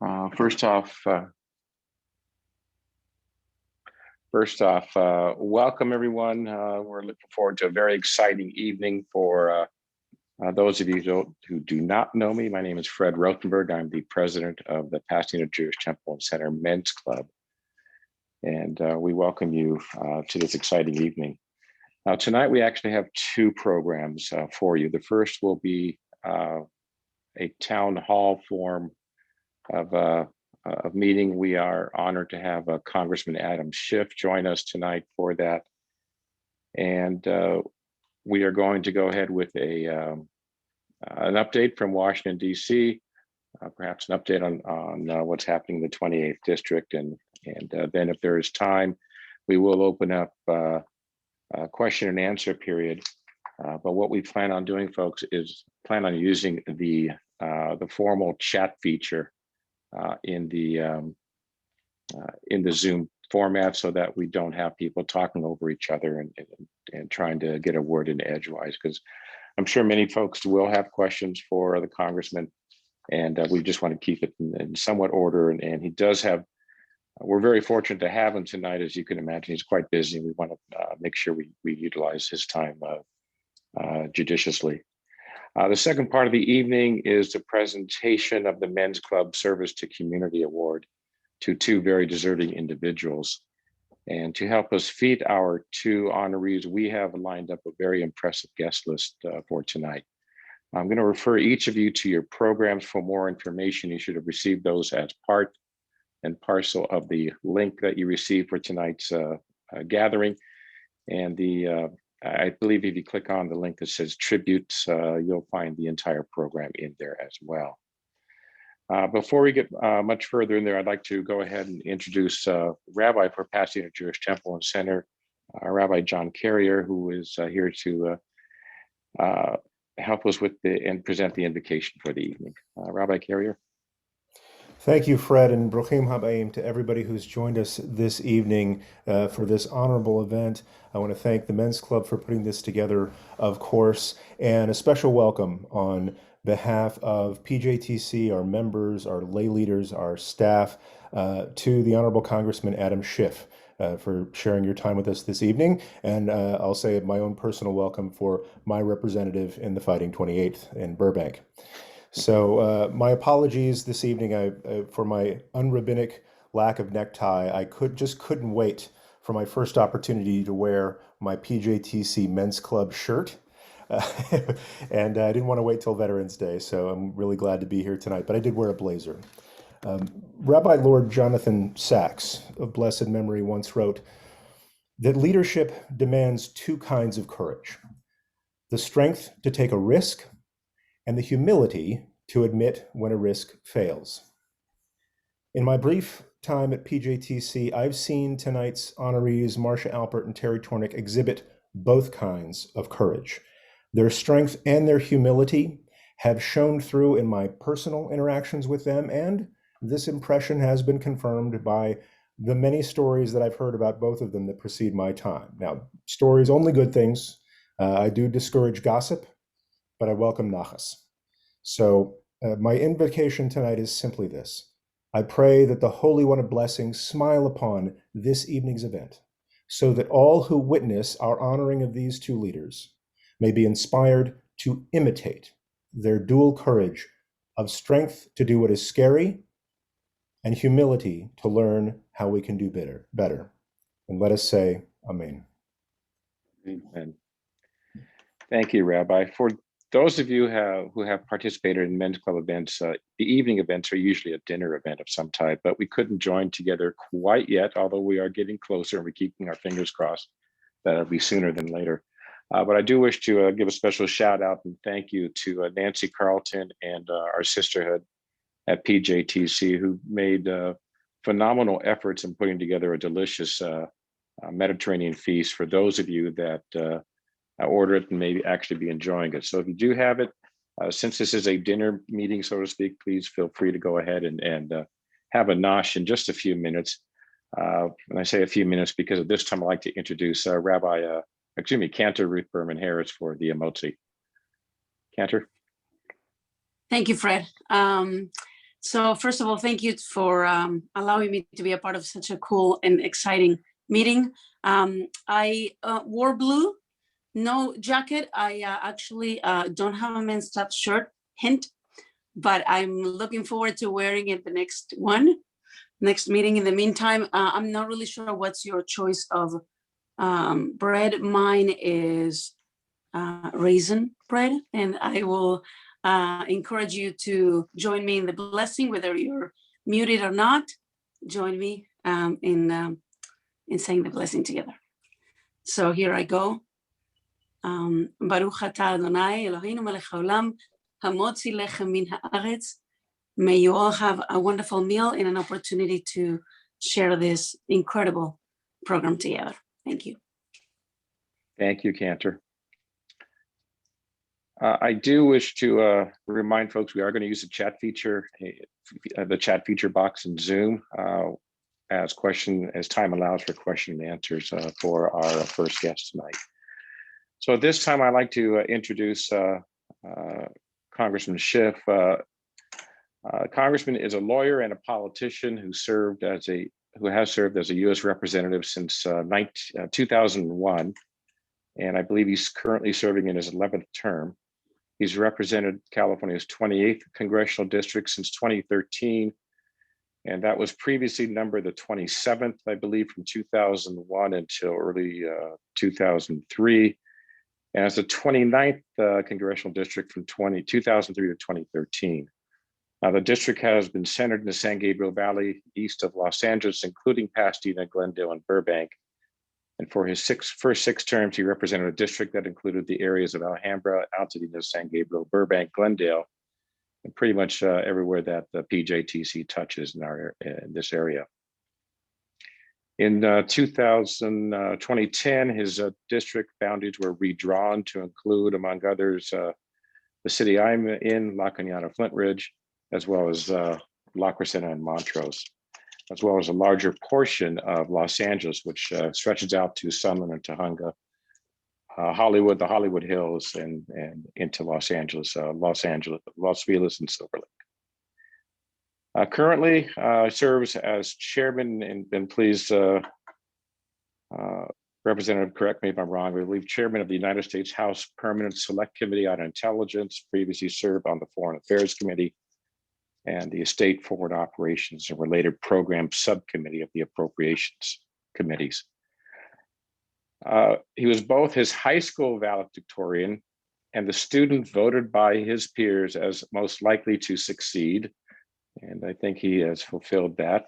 First off, welcome everyone. We're looking forward to a very exciting evening for those of you who do not know me. My name is Fred Rothenberg. I'm the president of the Pasadena Jewish Temple and Center Men's Club. And we welcome you to this exciting evening. Now, tonight we actually have two programs for you. The first will be a town hall form of meeting. We are honored to have Congressman Adam Schiff join us tonight for that. And we are going to go ahead with an update from Washington, D.C., perhaps an update on what's happening in the 28th District. And then if there is time, we will open up a question and answer period. But what we plan on doing, folks, is plan on using the formal chat feature in the Zoom format, so that we don't have people talking over each other and trying to get a word in edgewise, because I'm sure many folks will have questions for the congressman, and we just want to keep it in somewhat order. And he does have, we're very fortunate to have him tonight. As you can imagine, he's quite busy. We want to make sure we utilize his time judiciously. The second part of the evening is the presentation of the Men's Club Service to Community Award to two very deserving individuals. And to help us feed our two honorees, we have lined up a very impressive guest list for tonight. I'm going to refer each of you to your programs for more information. You should have received those as part and parcel of the link that you received for tonight's gathering. And I believe if you click on the link that says tributes, you'll find the entire program in there as well. Before we get much further in there, I'd like to go ahead and introduce Rabbi for Pasadena Jewish Temple and Center, Rabbi John Carrier, who is here to help us with and present the invocation for the evening. Rabbi Carrier. Thank you, Fred, and Bruchim Habayim to everybody who's joined us this evening for this honorable event. I want to thank the Men's Club for putting this together, of course, and a special welcome on behalf of PJTC, our members, our lay leaders, our staff, to the Honorable Congressman Adam Schiff for sharing your time with us this evening. And I'll say my own personal welcome for my representative in the Fighting 28th in Burbank. So my apologies this evening for my unrabbinic lack of necktie. I couldn't wait for my first opportunity to wear my PJTC Men's Club shirt. And I didn't want to wait till Veterans Day, so I'm really glad to be here tonight. But I did wear a blazer. Rabbi Lord Jonathan Sacks of blessed memory once wrote that leadership demands two kinds of courage: the strength to take a risk and the humility to admit when a risk fails. In my brief time at PJTC, I've seen tonight's honorees, Marcia Alpert and Terry Tornick, exhibit both kinds of courage. Their strength and their humility have shown through in my personal interactions with them, and this impression has been confirmed by the many stories that I've heard about both of them that precede my time. Now, stories, only good things. I do discourage gossip, but I welcome nachas. So my invocation tonight is simply this: I pray that the Holy One of Blessings smile upon this evening's event, so that all who witness our honoring of these two leaders may be inspired to imitate their dual courage of strength to do what is scary and humility to learn how we can do better. And let us say, Amen. Amen. Thank you, Rabbi. For those of you who have participated in Men's Club events, the evening events are usually a dinner event of some type, but we couldn't join together quite yet, although we are getting closer and we're keeping our fingers crossed that it'll be sooner than later. But I do wish to give a special shout out and thank you to Nancy Carlton and our sisterhood at PJTC, who made phenomenal efforts in putting together a delicious Mediterranean feast for those of you that order it and maybe actually be enjoying it. So if you do have it, since this is a dinner meeting, so to speak, please feel free to go ahead and have a nosh in just a few minutes. And I say a few minutes because at this time I'd like to introduce Cantor Ruth Berman Harris for the emotzi. Cantor. Thank you, Fred. So first of all, thank you for allowing me to be a part of such a cool and exciting meeting. I wore blue, no jacket. I actually don't have a men's top shirt, hint, but I'm looking forward to wearing it the next meeting. In the meantime, I'm not really sure what's your choice of bread. Mine is raisin bread, and I will encourage you to join me in the blessing, whether you're muted or not. Join me in saying the blessing together. So here I go. Baruch atah Adonai Eloheinu melech haolam hamotzi lechem min haaretz. May you all have a wonderful meal and an opportunity to share this incredible program together. Thank you. Thank you, Cantor. I do wish to remind folks we are going to use the chat feature box in Zoom as time allows for question and answers for our first guest tonight. So at this time, I'd like to introduce Congressman Schiff. Congressman is a lawyer and a politician who has served as a U.S. representative since 2001, and I believe he's currently serving in his 11th term. He's represented California's 28th congressional district since 2013, and that was previously numbered the 27th, I believe, from 2001 until early 2003, and as the 29th congressional district from 2003 to 2013. The district has been centered in the San Gabriel Valley, east of Los Angeles, including Pasadena, Glendale, and Burbank. And for his first six terms, he represented a district that included the areas of Alhambra, Altadena, San Gabriel, Burbank, Glendale, and pretty much everywhere that the PJTC touches in this area. In 2010, his district boundaries were redrawn to include, among others, the city I'm in, La Cañada, Flint Ridge, as well as La Crescenta and Montrose, as well as a larger portion of Los Angeles, which stretches out to Sunland and Tujunga, Hollywood, the Hollywood Hills, and into Los Angeles, Los Feliz, and Silver Lake. Currently serves as chairman, and please, Representative, correct me if I'm wrong, I believe chairman of the United States House Permanent Select Committee on Intelligence, previously served on the Foreign Affairs Committee, and the Estate, Foreign Operations, and Related Programs Subcommittee of the Appropriations Committees. He was both his high school valedictorian and the student voted by his peers as most likely to succeed, and I think he has fulfilled that.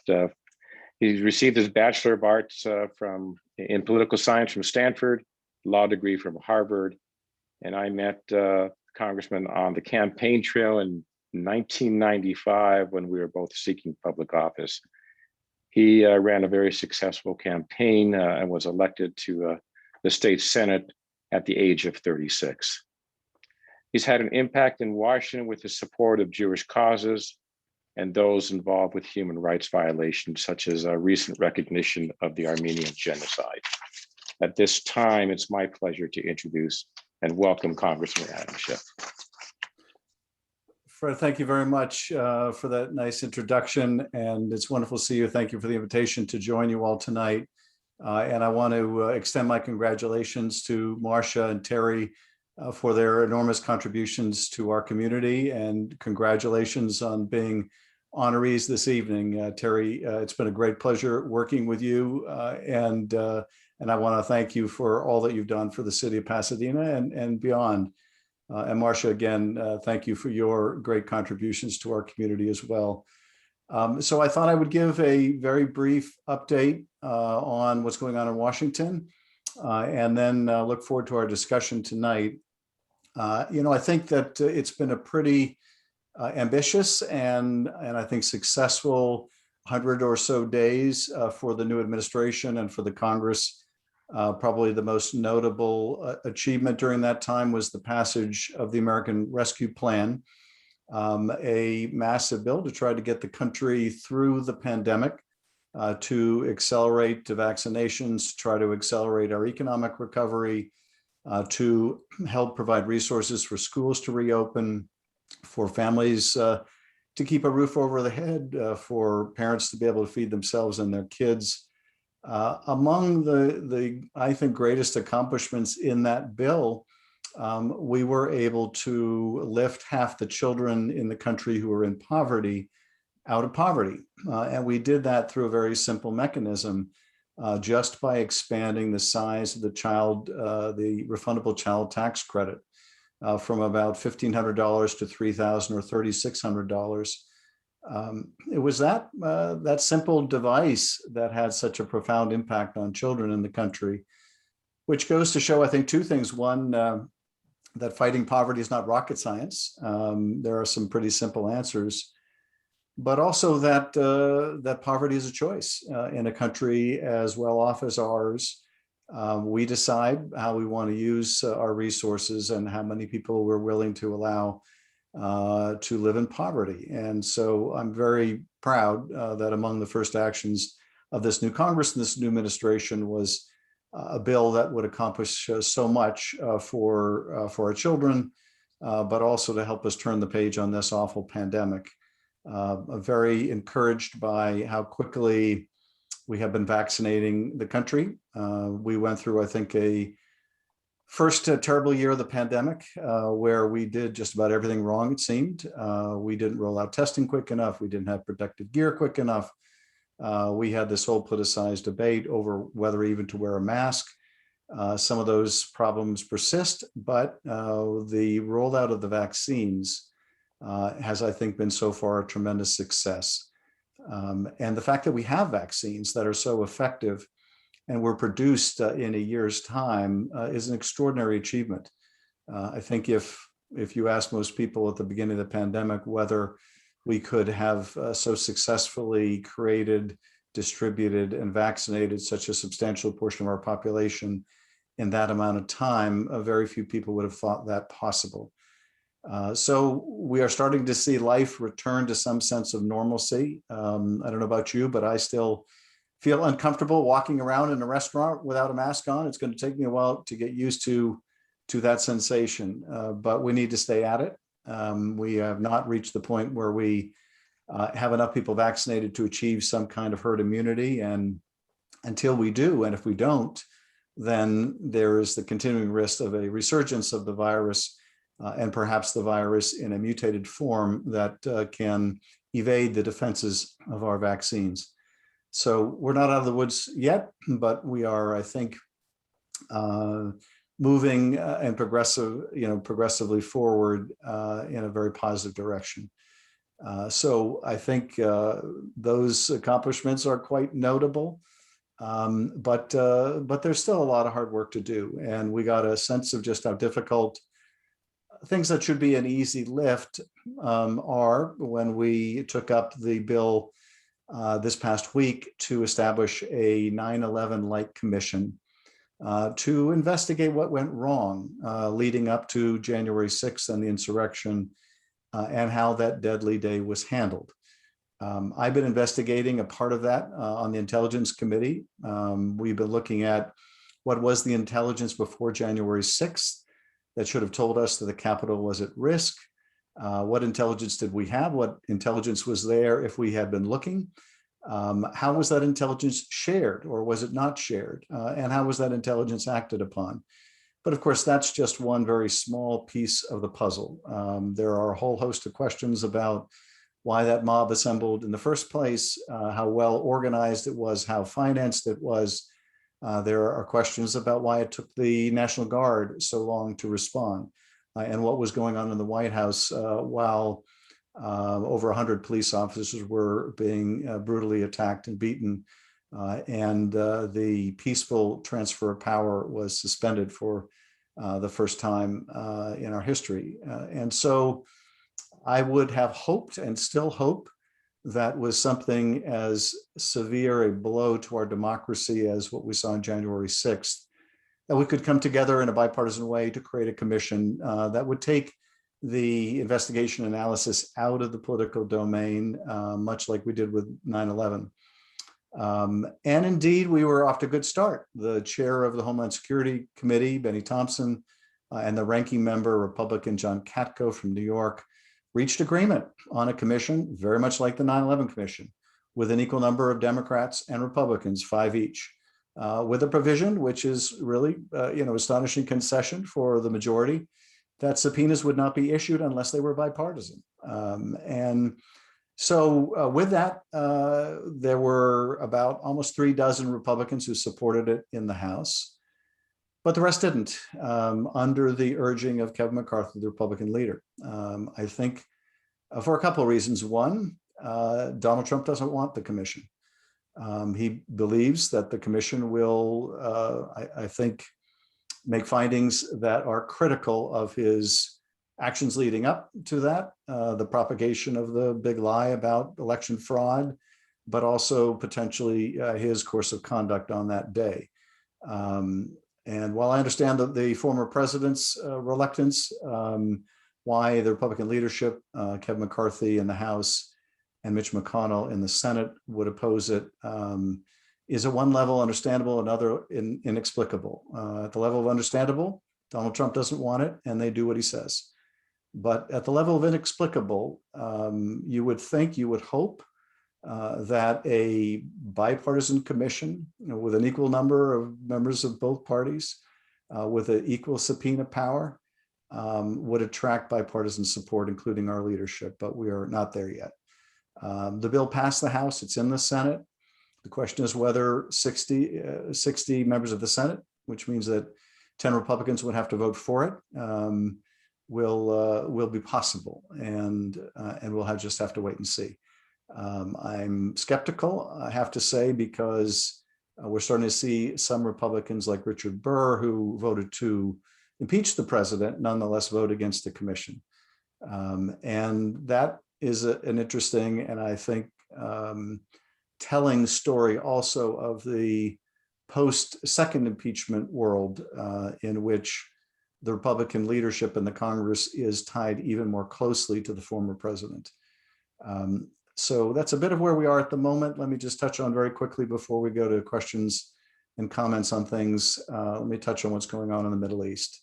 He received his Bachelor of Arts in Political Science from Stanford, law degree from Harvard, and I met Congressman on the campaign trail in 1995 when we were both seeking public office. He ran a very successful campaign and was elected to the state Senate at the age of 36. He's had an impact in Washington with his support of Jewish causes and those involved with human rights violations, such as a recent recognition of the Armenian genocide. At this time, it's my pleasure to introduce and welcome Congressman Adam Schiff. Fred, thank you very much for that nice introduction, and it's wonderful to see you. Thank you for the invitation to join you all tonight. And I want to extend my congratulations to Marcia and Terry for their enormous contributions to our community, and congratulations on being honorees this evening. Terry, it's been a great pleasure working with you, and I want to thank you for all that you've done for the city of Pasadena and beyond. And Marcia, again, thank you for your great contributions to our community as well. So I thought I would give a very brief update on what's going on in Washington, and then look forward to our discussion tonight. I think that it's been a pretty ambitious and I think successful 100 or so days for the new administration and for the Congress. Probably the most notable achievement during that time was the passage of the American Rescue Plan, a massive bill to try to get the country through the pandemic, to accelerate the vaccinations, to try to accelerate our economic recovery, to help provide resources for schools to reopen, for families to keep a roof over the head, for parents to be able to feed themselves and their kids. Among the I think greatest accomplishments in that bill, we were able to lift half the children in the country who are in poverty out of poverty. And we did that through a very simple mechanism, just by expanding the size of the refundable child tax credit from about $1,500 to $3,000 or $3,600. It was that simple device that had such a profound impact on children in the country, which goes to show, I think, two things. One, that fighting poverty is not rocket science. There are some pretty simple answers, but also that poverty is a choice in a country as well off as ours. We decide how we want to use our resources and how many people we're willing to allow to live in poverty. And so I'm very proud that among the first actions of this new Congress and this new administration was a bill that would accomplish so much for our children, but also to help us turn the page on this awful pandemic. I'm very encouraged by how quickly we have been vaccinating the country. We went through, I think, a first terrible year of the pandemic where we did just about everything wrong, it seemed. We didn't roll out testing quick enough. We didn't have protective gear quick enough. We had this whole politicized debate over whether even to wear a mask. Some of those problems persist, but the rollout of the vaccines has, I think, been so far a tremendous success. And the fact that we have vaccines that are so effective and were produced in a year's time is an extraordinary achievement. I think if you ask most people at the beginning of the pandemic whether we could have so successfully created, distributed, and vaccinated such a substantial portion of our population in that amount of time, very few people would have thought that possible. So we are starting to see life return to some sense of normalcy. I don't know about you, but I still feel uncomfortable walking around in a restaurant without a mask on. It's going to take me a while to get used to that sensation, but we need to stay at it. We have not reached the point where we have enough people vaccinated to achieve some kind of herd immunity. And until we do, and if we don't, then there is the continuing risk of a resurgence of the virus and perhaps the virus in a mutated form that can evade the defenses of our vaccines. So we're not out of the woods yet, but we are, I think, moving and progressively forward in a very positive direction. So I think those accomplishments are quite notable, but there's still a lot of hard work to do. And we got a sense of just how difficult things that should be an easy lift are when we took up the bill this past week to establish a 9/11 commission to investigate what went wrong leading up to January 6th and the insurrection and how that deadly day was handled. I've been investigating a part of that on the Intelligence Committee. We've been looking at what was the intelligence before January 6th that should have told us that the Capitol was at risk. What intelligence did we have? What intelligence was there if we had been looking? How was that intelligence shared, or was it not shared? And how was that intelligence acted upon? But of course, that's just one very small piece of the puzzle. There are a whole host of questions about why that mob assembled in the first place, how well organized it was, how financed it was. There are questions about why it took the National Guard so long to respond, and what was going on in the White House while over 100 police officers were being brutally attacked and beaten, and the peaceful transfer of power was suspended for the first time in our history. And so I would have hoped and still hope that was something as severe a blow to our democracy as what we saw on January 6th, that we could come together in a bipartisan way to create a commission that would take the investigation analysis out of the political domain, much like we did with 9/11. And indeed, we were off to a good start. The chair of the Homeland Security Committee, Benny Thompson, and the ranking member, Republican John Katko from New York, reached agreement on a commission, very much like the 9/11 Commission, with an equal number of Democrats and Republicans, 5 each, with a provision which is really, astonishing concession for the majority, that subpoenas would not be issued unless they were bipartisan. And so with that, there were about almost 36 Republicans who supported it in the House, but the rest didn't, under the urging of Kevin McCarthy, the Republican leader. I think for a couple of reasons. One, Donald Trump doesn't want the commission. He believes that the commission will, I think, make findings that are critical of his actions leading up to that, the propagation of the big lie about election fraud, but also potentially his course of conduct on that day. And while I understand that the former president's reluctance, why the Republican leadership, Kevin McCarthy in the House and Mitch McConnell in the Senate would oppose it, is at one level understandable, another inexplicable. At the level of understandable, Donald Trump doesn't want it, and they do what he says. But at the level of inexplicable, you would think, you would hope that a bipartisan commission, with an equal number of members of both parties, with an equal subpoena power, would attract bipartisan support, including our leadership, but we are not there yet. The bill passed the House, it's in the Senate. The question is whether 60 members of the Senate, which means that 10 Republicans would have to vote for it, will be possible, and we'll just have to wait and see. I'm skeptical, I have to say, because we're starting to see some Republicans like Richard Burr, who voted to impeach the president, nonetheless vote against the commission. And that is an interesting, and I think telling story also of the post-second impeachment world, in which the Republican leadership in the Congress is tied even more closely to the former president. So that's a bit of where we are at the moment. Let me just touch on very quickly before we go to questions and comments on things. Let me touch on what's going on in the Middle East.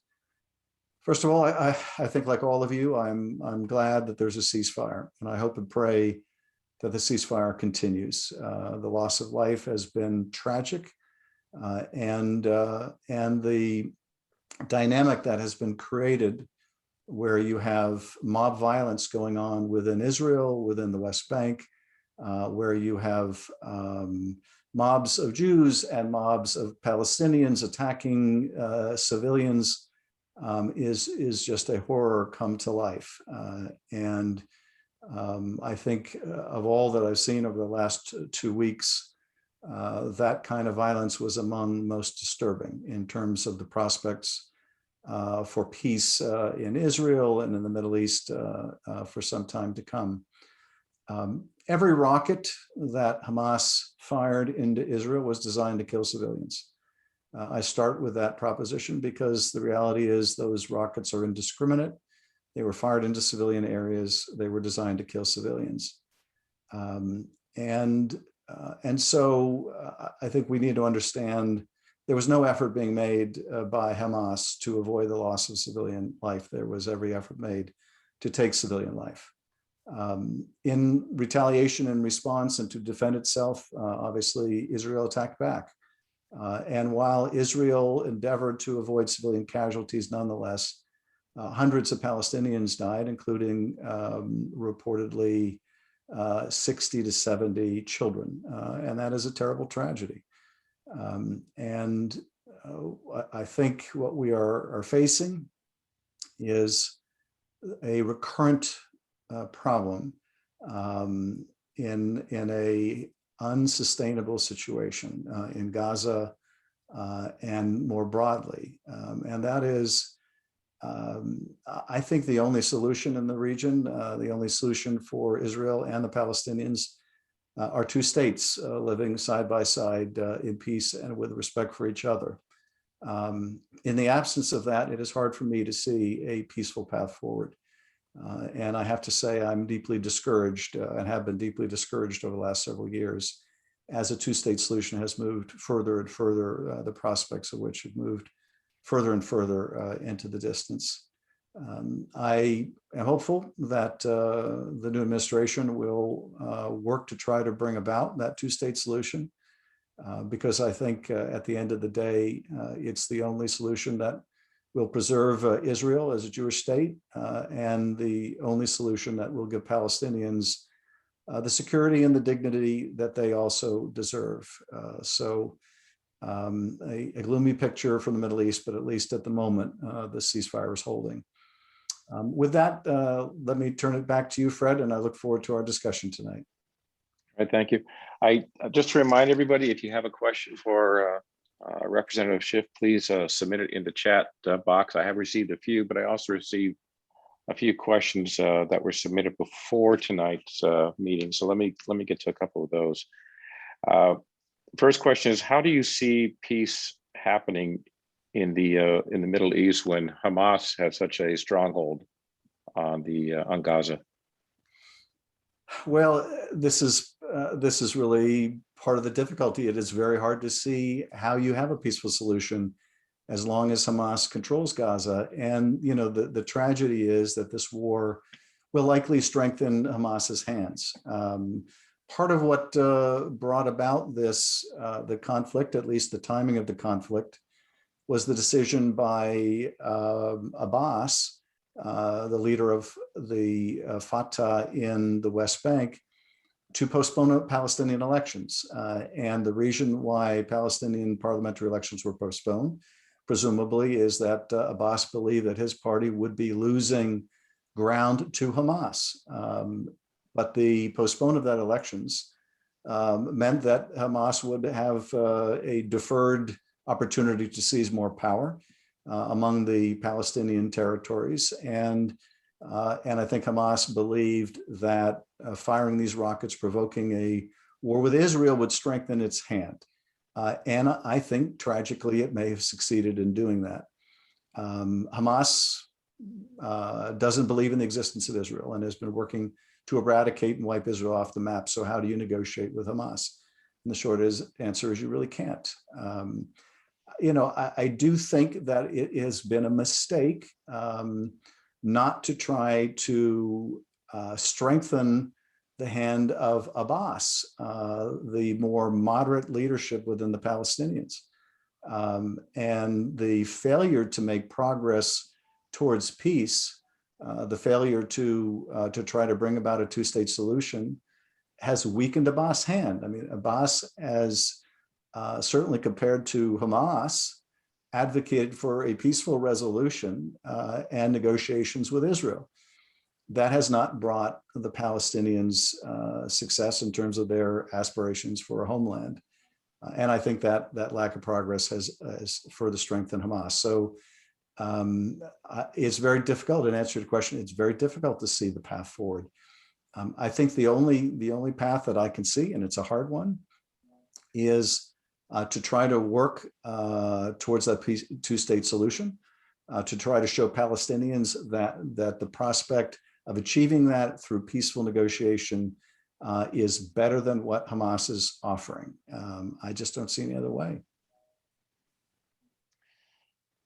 First of all, I think, like all of you, I'm glad that there's a ceasefire, and I hope and pray that the ceasefire continues. The loss of life has been tragic, and the dynamic that has been created, where you have mob violence going on within Israel, within the West Bank, where you have mobs of Jews and mobs of Palestinians attacking civilians, is just a horror come to life. And I think of all that I've seen over the last 2 weeks, that kind of violence was among the most disturbing in terms of the prospects for peace in Israel and in the Middle East for some time to come. Every rocket that Hamas fired into Israel was designed to kill civilians. I start with that proposition because the reality is those rockets are indiscriminate. They were fired into civilian areas. They were designed to kill civilians. And so I think we need to understand there was no effort being made by Hamas to avoid the loss of civilian life. There was every effort made to take civilian life. In retaliation and response and to defend itself, obviously Israel attacked back. And while Israel endeavored to avoid civilian casualties, nonetheless, hundreds of Palestinians died, including reportedly 60 to 70 children. And that is a terrible tragedy. And I think what we are facing is a recurrent problem in a unsustainable situation in Gaza and more broadly. And that is, I think, the only solution in the region, the only solution for Israel and the Palestinians are two states living side by side in peace and with respect for each other. In the absence of that, it is hard for me to see a peaceful path forward. And I have to say I'm deeply discouraged and have been deeply discouraged over the last several years as a two-state solution has moved further and further, the prospects of which have moved further and further into the distance. I am hopeful that the new administration will work to try to bring about that two-state solution, because I think at the end of the day, it's the only solution that will preserve Israel as a Jewish state, and the only solution that will give Palestinians the security and the dignity that they also deserve. A gloomy picture from the Middle East, but at least at the moment, the ceasefire is holding. With that, let me turn it back to you, Fred, and I look forward to our discussion tonight. All right, thank you. I just to remind everybody, if you have a question for Representative Schiff, please submit it in the chat box. I have received a few, but I also received a few questions that were submitted before tonight's meeting. So let me get to a couple of those. First question is, how do you see peace happening in the Middle East when Hamas has such a stronghold on Gaza? Well, this is really part of the difficulty. It is very hard to see how you have a peaceful solution as long as Hamas controls Gaza. And the tragedy is that this war will likely strengthen Hamas's hands. Part of what brought about this the conflict, at least the timing of the conflict, was the decision by Abbas, the leader of the Fatah in the West Bank, to postpone Palestinian elections. And the reason why Palestinian parliamentary elections were postponed, presumably, is that Abbas believed that his party would be losing ground to Hamas. But the postponement of that elections meant that Hamas would have a deferred opportunity to seize more power among the Palestinian territories. And I think Hamas believed that firing these rockets, provoking a war with Israel, would strengthen its hand. And I think tragically it may have succeeded in doing that. Hamas doesn't believe in the existence of Israel and has been working to eradicate and wipe Israel off the map. So how do you negotiate with Hamas? And the short answer is you really can't. I do think that it has been a mistake not to try to strengthen the hand of Abbas, the more moderate leadership within the Palestinians. And the failure to make progress towards peace, the failure to try to bring about a two-state solution, has weakened Abbas' hand. I mean, Abbas has certainly, compared to Hamas, advocated for a peaceful resolution and negotiations with Israel. That has not brought the Palestinians success in terms of their aspirations for a homeland. And I think that lack of progress has further strengthened Hamas. So it's very difficult, in answer to the question, it's very difficult to see the path forward. I think the only path that I can see, and it's a hard one, is to try to work towards that two-state solution, to try to show Palestinians that the prospect of achieving that through peaceful negotiation is better than what Hamas is offering. I just don't see any other way.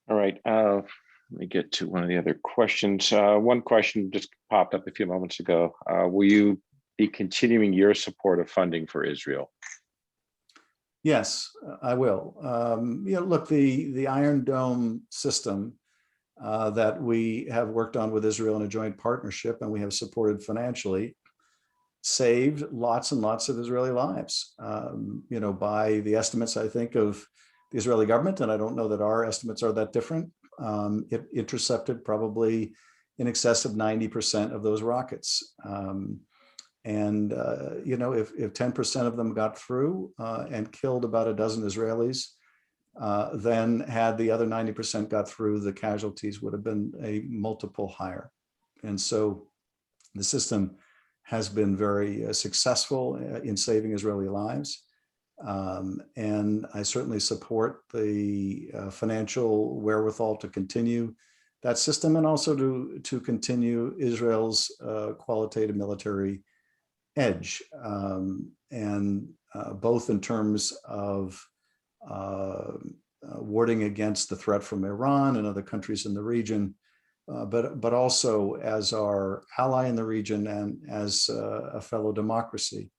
All right, let me get to one of the other questions. One question just popped up a few moments ago. Will you be continuing your support of funding for Israel? Yes, I will. Look, the Iron Dome system that we have worked on with Israel in a joint partnership and we have supported financially saved lots and lots of Israeli lives. By the estimates, I think, of the Israeli government, and I don't know that our estimates are that different, it intercepted probably in excess of 90% of those rockets. If 10% of them got through and killed about a dozen Israelis, then had the other 90% got through, the casualties would have been a multiple higher. And so the system has been very successful in saving Israeli lives. And I certainly support the financial wherewithal to continue that system, and also to continue Israel's qualitative military edge, and both in terms of warding against the threat from Iran and other countries in the region, but also as our ally in the region and as a fellow democracy.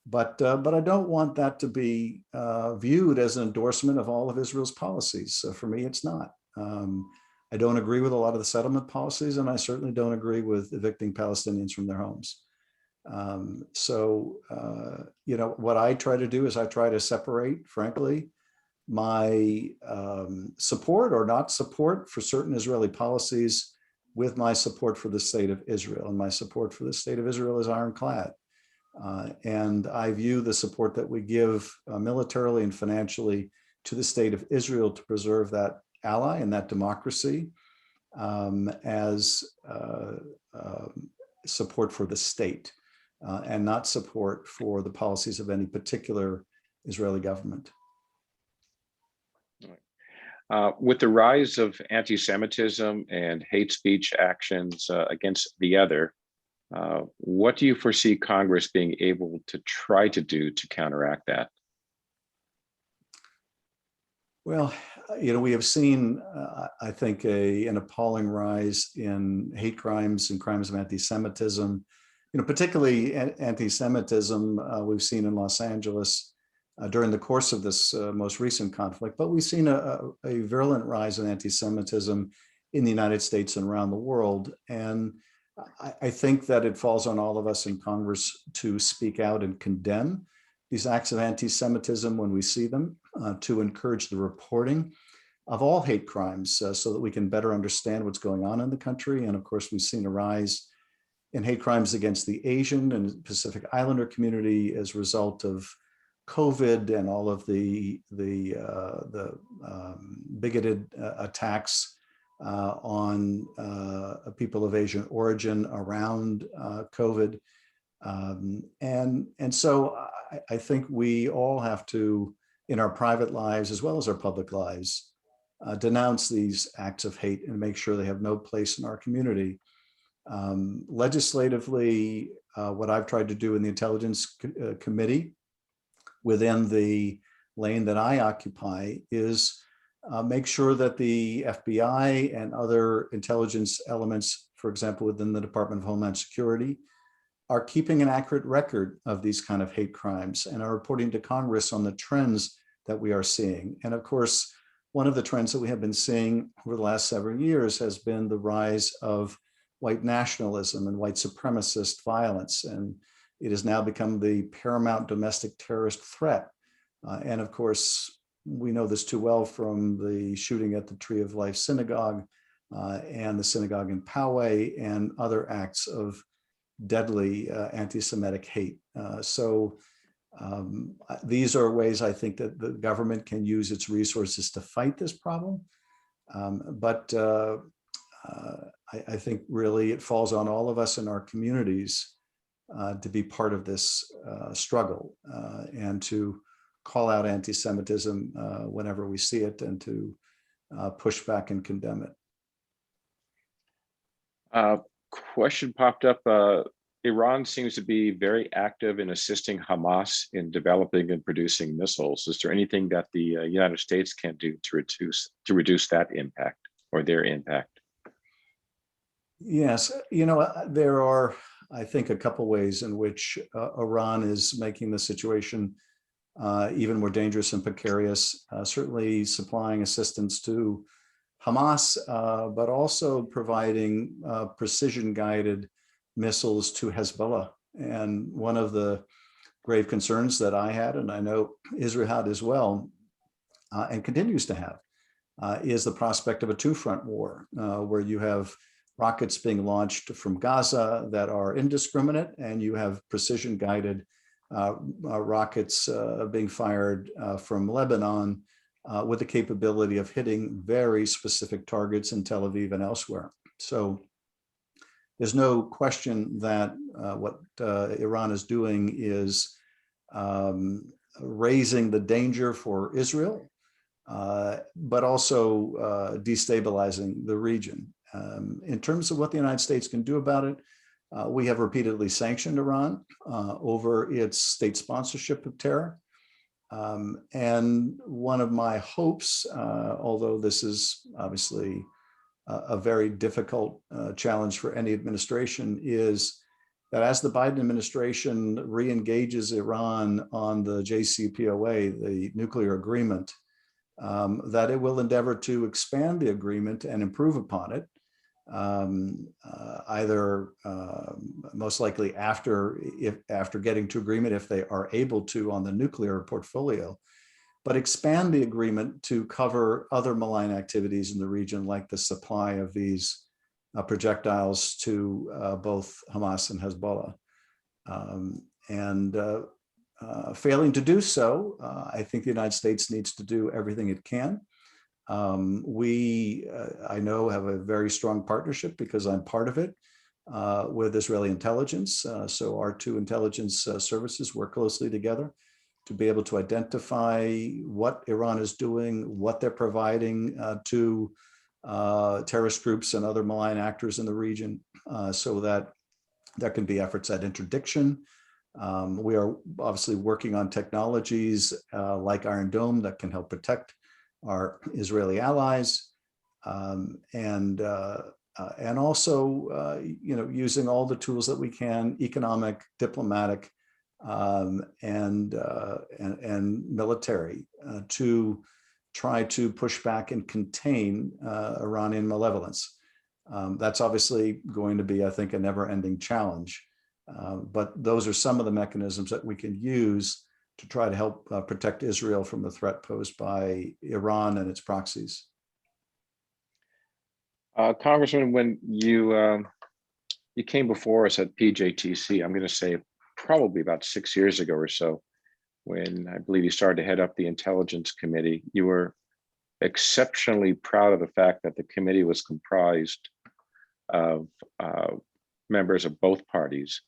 But I don't want that to be viewed as an endorsement of all of Israel's policies. So for me, it's not. I don't agree with a lot of the settlement policies, and I certainly don't agree with evicting Palestinians from their homes. What I try to do is I try to separate, frankly, my support or not support for certain Israeli policies with my support for the state of Israel. And my support for the state of Israel is ironclad. And I view the support that we give militarily and financially to the state of Israel to preserve that ally and that democracy as support for the state and not support for the policies of any particular Israeli government. With the rise of anti-Semitism and hate speech actions against the other, what do you foresee Congress being able to try to do to counteract that? Well, we have seen, I think, an appalling rise in hate crimes and crimes of anti-Semitism. Particularly anti-Semitism we've seen in Los Angeles during the course of this most recent conflict, but we've seen a virulent rise in anti-Semitism in the United States and around the world. And I think that it falls on all of us in Congress to speak out and condemn these acts of anti-Semitism when we see them, to encourage the reporting of all hate crimes so that we can better understand what's going on in the country. And of course, we've seen a rise in hate crimes against the Asian and Pacific Islander community as a result of COVID and all of the bigoted attacks on people of Asian origin around COVID. And so I think we all have to, in our private lives as well as our public lives, denounce these acts of hate and make sure they have no place in our community. Legislatively, what I've tried to do in the Intelligence Committee within the lane that I occupy is make sure that the FBI and other intelligence elements, for example, within the Department of Homeland Security, are keeping an accurate record of these kind of hate crimes and are reporting to Congress on the trends that we are seeing. And of course, one of the trends that we have been seeing over the last several years has been the rise of white nationalism and white supremacist violence. And it has now become the paramount domestic terrorist threat. And of course, we know this too well from the shooting at the Tree of Life Synagogue and the synagogue in Poway and other acts of deadly anti-Semitic hate. These are ways I think that the government can use its resources to fight this problem. I think really it falls on all of us in our communities to be part of this struggle and to call out anti-Semitism whenever we see it and to push back and condemn it. Question popped up. Iran seems to be very active in assisting Hamas in developing and producing missiles. Is there anything that the United States can do to reduce that impact or their impact? Yes, there are, I think, a couple ways in which Iran is making the situation even more dangerous and precarious. Certainly supplying assistance to Hamas, but also providing precision-guided missiles to Hezbollah. And one of the grave concerns that I had, and I know Israel had as well, and continues to have, is the prospect of a two-front war, where you have rockets being launched from Gaza that are indiscriminate, and you have precision-guided rockets being fired from Lebanon with the capability of hitting very specific targets in Tel Aviv and elsewhere. So there's no question that what Iran is doing is raising the danger for Israel, but also destabilizing the region. In terms of what the United States can do about it, we have repeatedly sanctioned Iran over its state sponsorship of terror. And one of my hopes, although this is obviously a very difficult challenge for any administration is that as the Biden administration re-engages Iran on the JCPOA, the nuclear agreement, that it will endeavor to expand the agreement and improve upon it, either most likely after getting to agreement, if they are able to on the nuclear portfolio, but expand the agreement to cover other malign activities in the region, like the supply of these projectiles to both Hamas and Hezbollah. Failing to do so, I think the United States needs to do everything it can. I know, have a very strong partnership, because I'm part of it, with Israeli intelligence. So our two intelligence services work closely together to be able to identify what Iran is doing, what they're providing to terrorist groups and other malign actors in the region, so that there can be efforts at interdiction. We are obviously working on technologies like Iron Dome that can help protect our Israeli allies, and also using all the tools that we can, economic, diplomatic, and military, to try to push back and contain Iranian malevolence. That's obviously going to be, I think, a never-ending challenge. But those are some of the mechanisms that we can use to try to help protect Israel from the threat posed by Iran and its proxies. Congressman, when you came before us at PJTC, I'm going to say probably about 6 years ago or so, when I believe you started to head up the Intelligence Committee, you were exceptionally proud of the fact that the committee was comprised of members of both parties,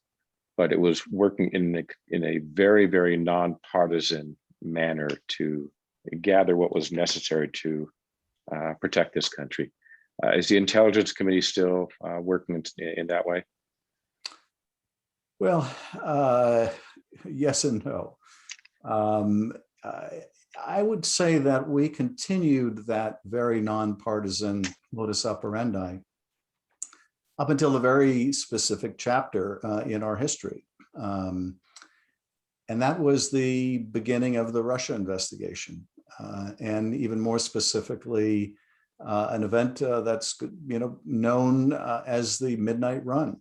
but it was working in a very, very nonpartisan manner to gather what was necessary to protect this country. Is the Intelligence Committee still working in that way? Well, yes and no. I would say that we continued that very nonpartisan modus operandi up until a very specific chapter in our history. And that was the beginning of the Russia investigation. And even more specifically, an event that's known as the Midnight Run.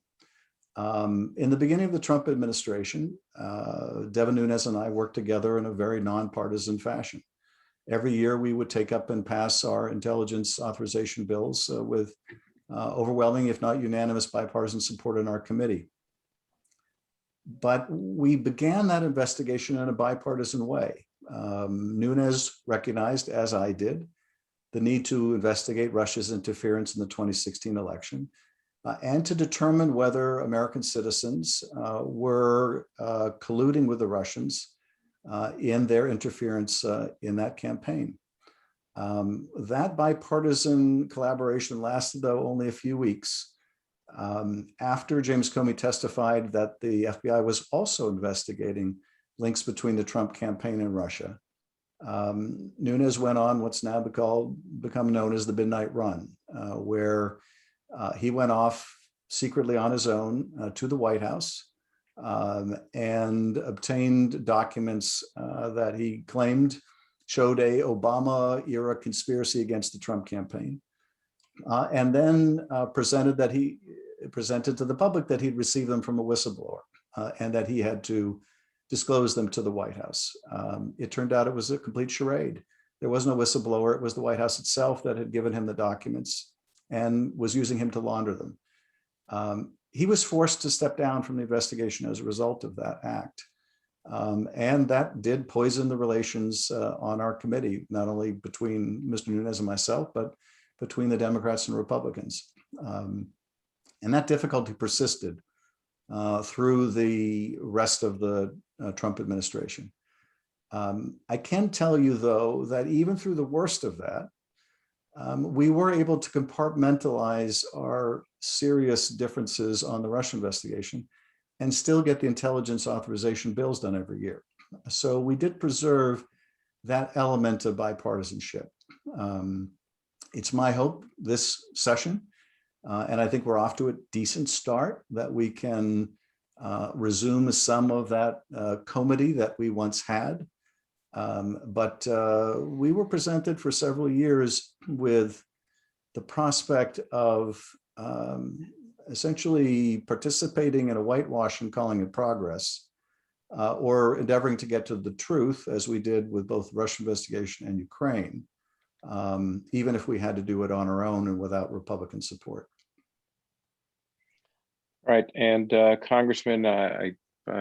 In the beginning of the Trump administration, Devin Nunes and I worked together in a very nonpartisan fashion. Every year we would take up and pass our intelligence authorization bills with overwhelming, if not unanimous, bipartisan support in our committee. But we began that investigation in a bipartisan way. Nunes recognized, as I did, the need to investigate Russia's interference in the 2016 election, and to determine whether American citizens were colluding with the Russians in their interference in that campaign. That bipartisan collaboration lasted, though, only a few weeks. After James Comey testified that the FBI was also investigating links between the Trump campaign and Russia, Nunes went on what's now become known as the Midnight Run, where he went off secretly on his own to the White House and obtained documents that he claimed showed a Obama-era conspiracy against the Trump campaign, and then presented to the public that he'd received them from a whistleblower, and that he had to disclose them to the White House. It turned out it was a complete charade. There was no whistleblower. It was the White House itself that had given him the documents and was using him to launder them. He was forced to step down from the investigation as a result of that act. And that did poison the relations on our committee, not only between Mr. Nunes and myself, but between the Democrats and Republicans. And that difficulty persisted through the rest of the Trump administration. I can tell you, though, that even through the worst of that, we were able to compartmentalize our serious differences on the Russia investigation and still get the intelligence authorization bills done every year. So we did preserve that element of bipartisanship. It's my hope this session, and I think we're off to a decent start, that we can resume some of that comity that we once had. But we were presented for several years with the prospect of essentially participating in a whitewash and calling it progress, or endeavoring to get to the truth, as we did with both Russian investigation and Ukraine, even if we had to do it on our own and without Republican support. Right, and Congressman, I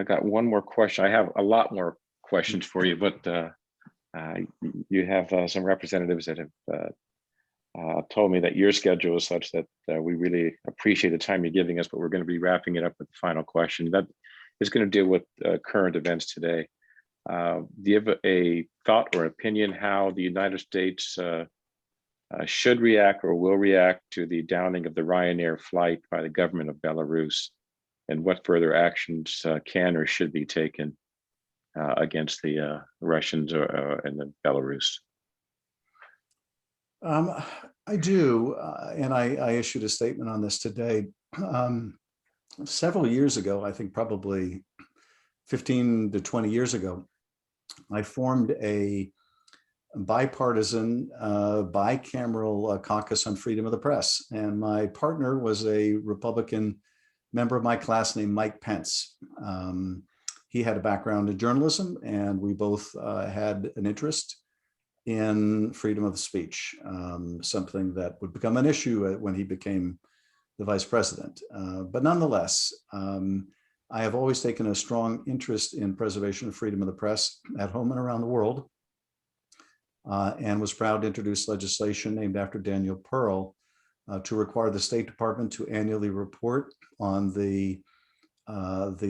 got one more question. I have a lot more questions for you, but you have some representatives that have told me that your schedule is such that we really appreciate the time you're giving us, but we're going to be wrapping it up with the final question that is going to deal with current events today. Do you have a thought or opinion how the United States should react or will react to the downing of the Ryanair flight by the government of Belarus, and what further actions can or should be taken against the Russians and the Belarus? I do, and I issued a statement on this today. Several years ago, I think probably 15 to 20 years ago, I formed a bipartisan, bicameral caucus on freedom of the press. And my partner was a Republican member of my class named Mike Pence. He had a background in journalism, and we both had an interest in freedom of speech, something that would become an issue when he became the vice president. But nonetheless, I have always taken a strong interest in preservation of freedom of the press at home and around the world, and was proud to introduce legislation named after Daniel Pearl to require the State Department to annually report on the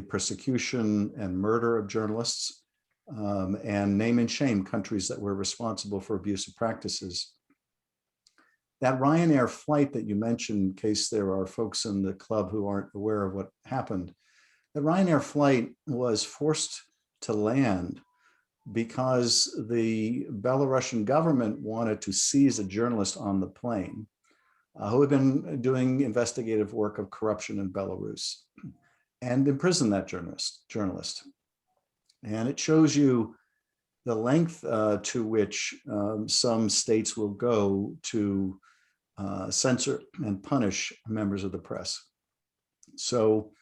persecution and murder of journalists, and name and shame countries that were responsible for abusive practices. That Ryanair flight that you mentioned, in case there are folks in the club who aren't aware of what happened, the Ryanair flight was forced to land because the Belarusian government wanted to seize a journalist on the plane who had been doing investigative work of corruption in Belarus, and imprison that journalist. And it shows you the length to which some states will go to censor and punish members of the press. So,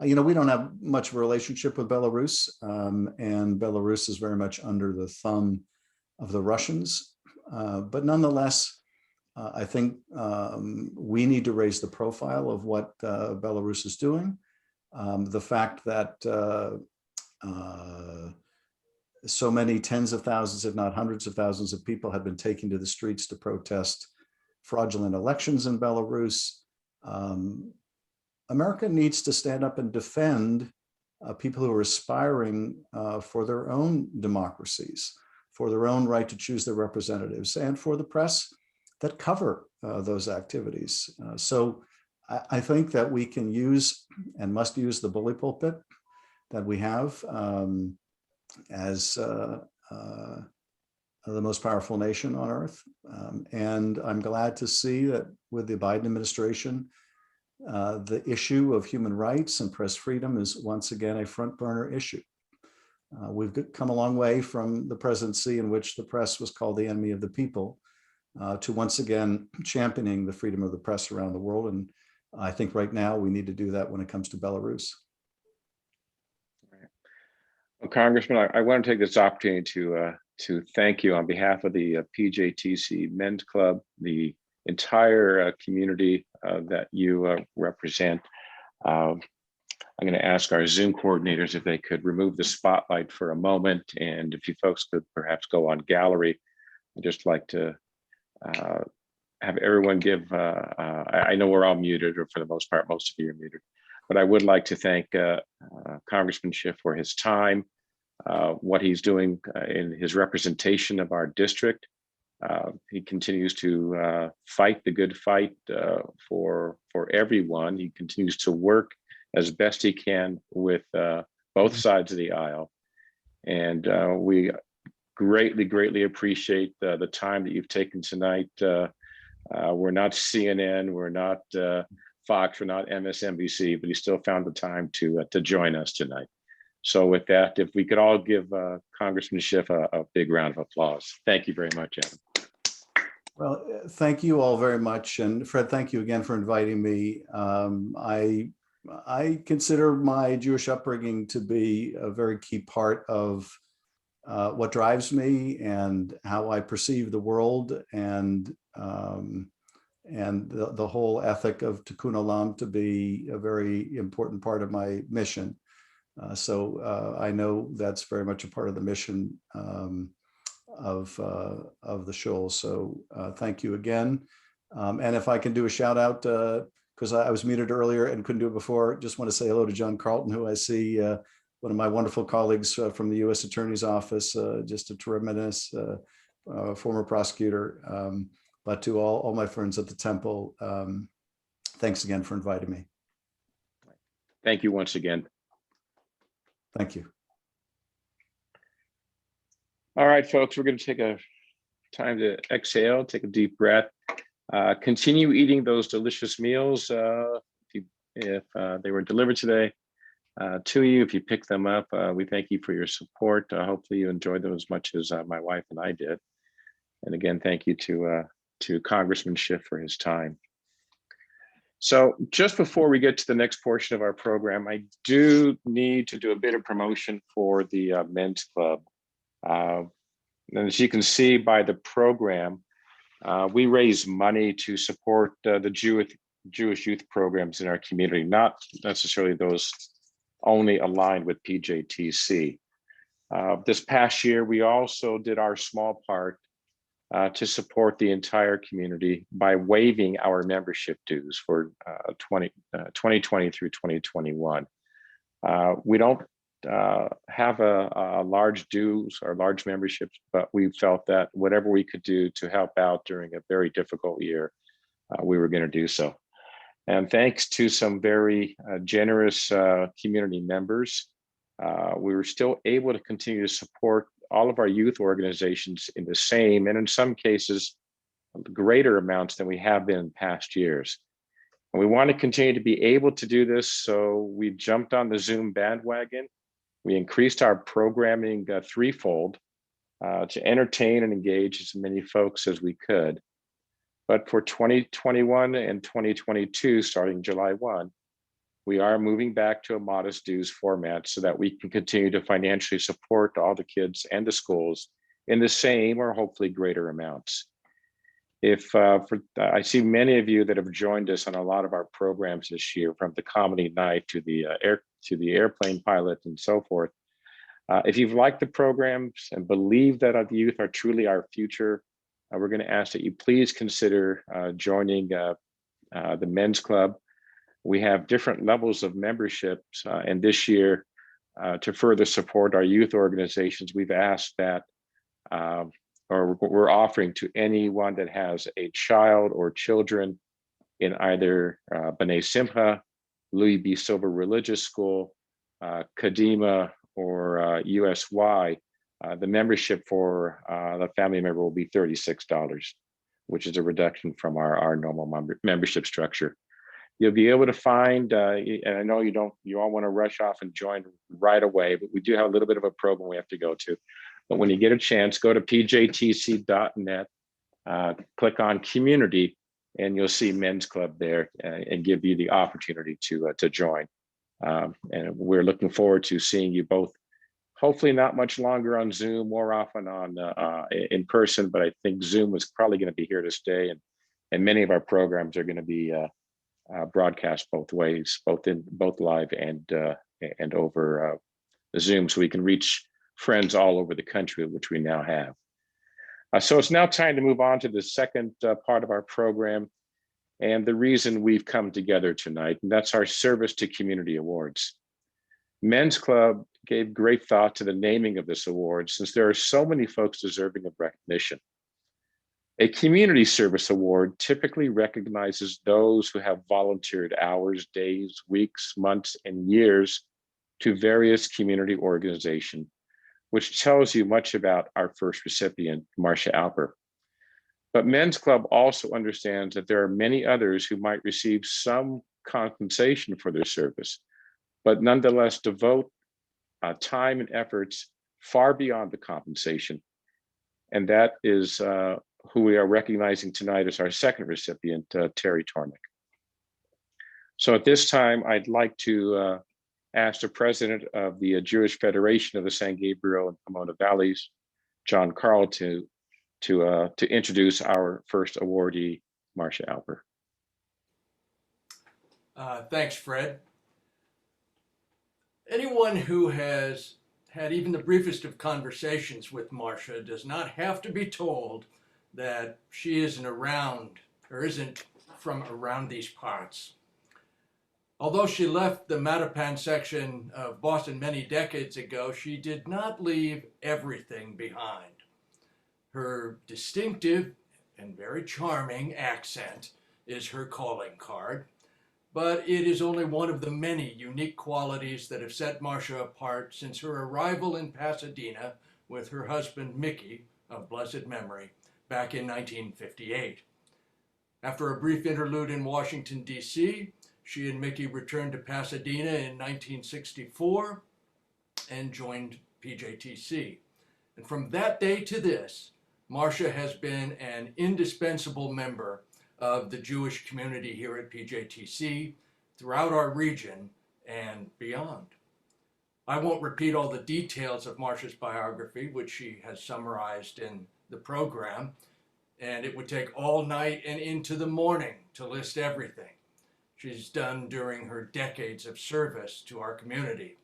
we don't have much of a relationship with Belarus, and Belarus is very much under the thumb of the Russians. But nonetheless, I think we need to raise the profile of what Belarus is doing. The fact that so many tens of thousands, if not hundreds of thousands of people have been taken to the streets to protest fraudulent elections in Belarus. America needs to stand up and defend people who are aspiring for their own democracies, for their own right to choose their representatives, and for the press that cover those activities. So I think that we can use and must use the bully pulpit that we have as the most powerful nation on earth. And I'm glad to see that with the Biden administration, the issue of human rights and press freedom is once again a front burner issue. We've come a long way from the presidency in which the press was called the enemy of the people to once again championing the freedom of the press around the world. And I think right now we need to do that when it comes to Belarus. Well, Congressman, I want to take this opportunity to thank you on behalf of the PJTC Men's Club, the entire community that you represent. I'm going to ask our Zoom coordinators if they could remove the spotlight for a moment, and if you folks could perhaps go on gallery. I'd just like to have everyone give, I know we're all muted, or for the most part, most of you are muted, but I would like to thank Congressman Schiff for his time, what he's doing in his representation of our district. He continues to fight the good fight for everyone. He continues to work as best he can with both sides of the aisle. And we greatly appreciate the time that you've taken tonight We're not CNN, we're not Fox, we're not MSNBC, but he still found the time to join us tonight. So with that, if we could all give Congressman Schiff a big round of applause. Thank you very much, Adam. Well, thank you all very much. And Fred, thank you again for inviting me. I consider my Jewish upbringing to be a very key part of what drives me and how I perceive the world, and the whole ethic of Tikkun Olam to be a very important part of my mission. So I know that's very much a part of the mission of the shul. So thank you again. And if I can do a shout out, because I was muted earlier and couldn't do it before, just want to say hello to John Carlton, who I see, one of my wonderful colleagues from the U.S. Attorney's Office, just a tremendous former prosecutor. But to all my friends at the temple, thanks again for inviting me. Thank you once again. Thank you. All right, folks, we're going to take a time to exhale, take a deep breath, continue eating those delicious meals. If they were delivered today to you, if you pick them up, we thank you for your support. Hopefully you enjoyed them as much as my wife and I did. And again, thank you to Congressman Schiff for his time. So just before we get to the next portion of our program, I do need to do a bit of promotion for the Men's Club. And as you can see by the program, we raise money to support the Jewish youth programs in our community, not necessarily those only aligned with PJTC. This past year, we also did our small part to support the entire community by waiving our membership dues for 2020 through 2021. We don't have a large dues or large memberships, but we felt that whatever we could do to help out during a very difficult year, we were going to do so. And thanks to some very generous community members, we were still able to continue to support all of our youth organizations in the same, and in some cases, greater amounts than we have been in past years. And we want to continue to be able to do this, so we jumped on the Zoom bandwagon. We increased our programming threefold to entertain and engage as many folks as we could. But for 2021 and 2022, starting July 1, we are moving back to a modest dues format so that we can continue to financially support all the kids and the schools in the same or hopefully greater amounts. I see many of you that have joined us on a lot of our programs this year, from the comedy night to the airplane pilot and so forth. If you've liked the programs and believe that our youth are truly our future, we're going to ask that you please consider joining the Men's Club. We have different levels of memberships, and this year, to further support our youth organizations, we've asked that, or we're offering to anyone that has a child or children in either B'nai Simcha, Louis B. Silver Religious School, Kadima, or USY, the membership for the family member will be $36, which is a reduction from our normal membership structure. You'll be able to find, and I know you all want to rush off and join right away, but we do have a little bit of a program we have to go to. But when you get a chance, go to pjtc.net, click on community, and you'll see Men's Club there and give you the opportunity to join. And we're looking forward to seeing you both, hopefully not much longer on Zoom, more often on in person, but I think Zoom is probably going to be here to stay, and many of our programs are going to be broadcast both ways, both live and over Zoom, so we can reach friends all over the country, which we now have. So it's now time to move on to the second part of our program, and the reason we've come together tonight, and that's our Service to Community Awards. Men's Club gave great thought to the naming of this award, since there are so many folks deserving of recognition. A community service award typically recognizes those who have volunteered hours, days, weeks, months, and years to various community organizations, which tells you much about our first recipient, Marcia Alper. But Men's Club also understands that there are many others who might receive some compensation for their service, but nonetheless devote time and efforts far beyond the compensation. And that is who we are recognizing tonight as our second recipient, Terry Tornick. So at this time, I'd like to ask the president of the Jewish Federation of the San Gabriel and Pomona Valleys, John Carl, to introduce our first awardee, Marcia Alper. Thanks, Fred. Anyone who has had even the briefest of conversations with Marcia does not have to be told that she isn't from around these parts. Although she left the Mattapan section of Boston many decades ago, she did not leave everything behind. Her distinctive and very charming accent is her calling card, but it is only one of the many unique qualities that have set Marcia apart since her arrival in Pasadena with her husband Mickey, of blessed memory, back in 1958. After a brief interlude in Washington, D.C., she and Mickey returned to Pasadena in 1964 and joined PJTC. And from that day to this, Marcia has been an indispensable member of the Jewish community here at PJTC, throughout our region and beyond. I won't repeat all the details of Marcia's biography, which she has summarized in the program, and it would take all night and into the morning to list everything she's done during her decades of service to our community.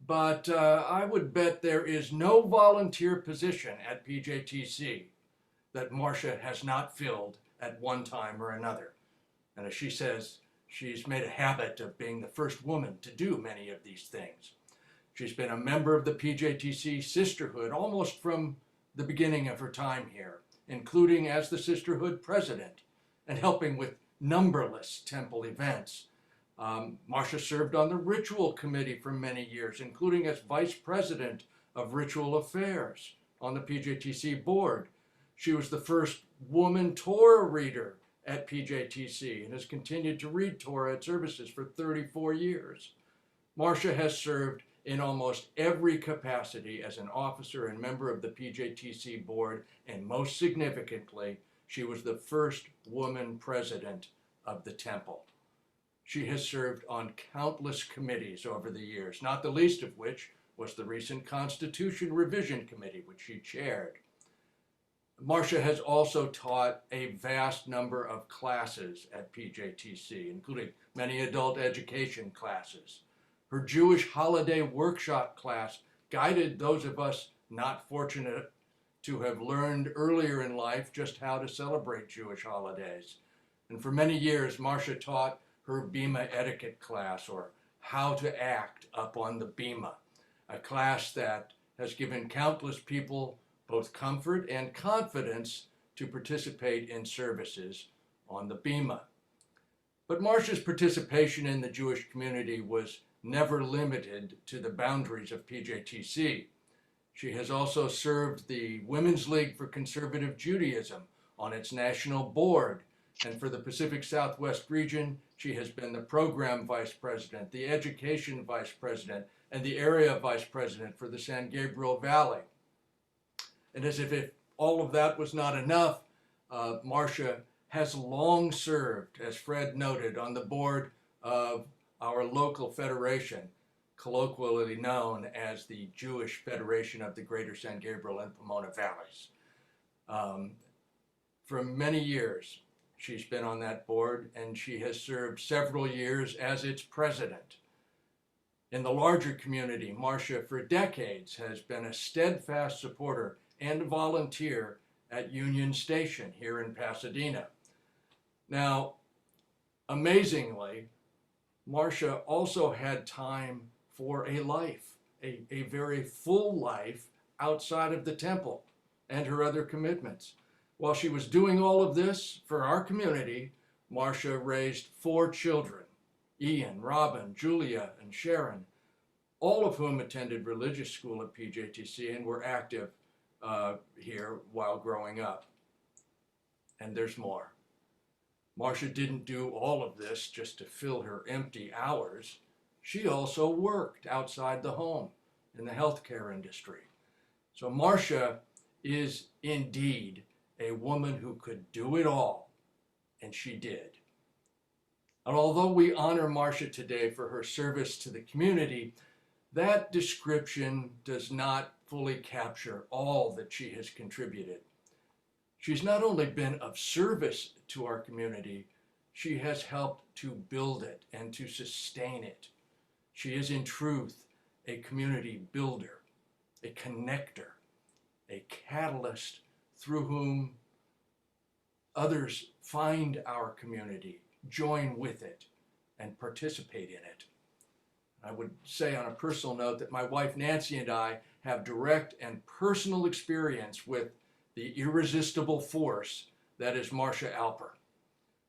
But I would bet there is no volunteer position at PJTC that Marcia has not filled at one time or another. And as she says, she's made a habit of being the first woman to do many of these things. She's been a member of the PJTC Sisterhood almost from the beginning of her time here, including as the Sisterhood president and helping with numberless temple events. Marcia served on the Ritual Committee for many years, including as vice president of Ritual Affairs on the PJTC board. She was the first woman Torah reader at PJTC and has continued to read Torah at services for 34 years. Marcia has served in almost every capacity as an officer and member of the PJTC board, and most significantly, she was the first woman president of the temple. She has served on countless committees over the years, not the least of which was the recent Constitution Revision Committee, which she chaired. Marcia has also taught a vast number of classes at PJTC, including many adult education classes. Her Jewish holiday workshop class guided those of us not fortunate to have learned earlier in life just how to celebrate Jewish holidays. And for many years, Marcia taught her Bima etiquette class, or how to act up on the Bima, a class that has given countless people both comfort and confidence to participate in services on the Bima. But Marcia's participation in the Jewish community was never limited to the boundaries of PJTC. She has also served the Women's League for Conservative Judaism on its national board, and for the Pacific Southwest region, she has been the program vice president, the education vice president, and the area vice president for the San Gabriel Valley. And as if all of that was not enough, Marcia has long served, as Fred noted, on the board of our local federation, colloquially known as the Jewish Federation of the Greater San Gabriel and Pomona Valleys. For many years, she's been on that board, and she has served several years as its president. In the larger community, Marcia, for decades, has been a steadfast supporter and volunteer at Union Station here in Pasadena. Now, amazingly, Marcia also had time for a life, a very full life outside of the temple and her other commitments. While she was doing all of this for our community, Marcia raised 4 children, Ian, Robin, Julia, and Sharon, all of whom attended religious school at PJTC and were active here while growing up. and there's more. Marcia didn't do all of this just to fill her empty hours. She also worked outside the home in the healthcare industry. So Marcia is indeed a woman who could do it all, and she did. And although we honor Marcia today for her service to the community, that description does not fully capture all that she has contributed. She's not only been of service to our community, she has helped to build it and to sustain it. She is in truth a community builder, a connector, a catalyst through whom others find our community, join with it, and participate in it. I would say on a personal note that my wife Nancy and I have direct and personal experience with the irresistible force that is Marcia Alper.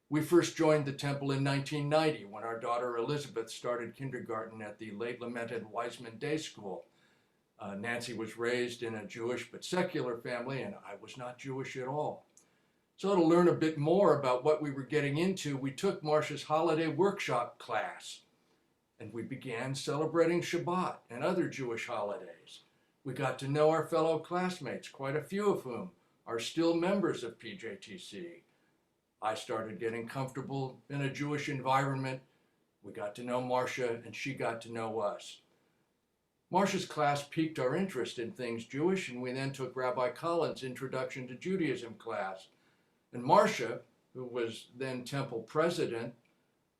We first joined the temple in 1990 when our daughter Elizabeth started kindergarten at the late lamented Wiseman Day School. Nancy was raised in a Jewish but secular family, and I was not Jewish at all. So to learn a bit more about what we were getting into, we took Marcia's holiday workshop class, and we began celebrating Shabbat and other Jewish holidays. We got to know our fellow classmates, quite a few of whom are still members of PJTC. I started getting comfortable in a Jewish environment. We got to know Marcia, and she got to know us. Marcia's class piqued our interest in things Jewish, and we then took Rabbi Collins' Introduction to Judaism class. And Marcia, who was then temple president,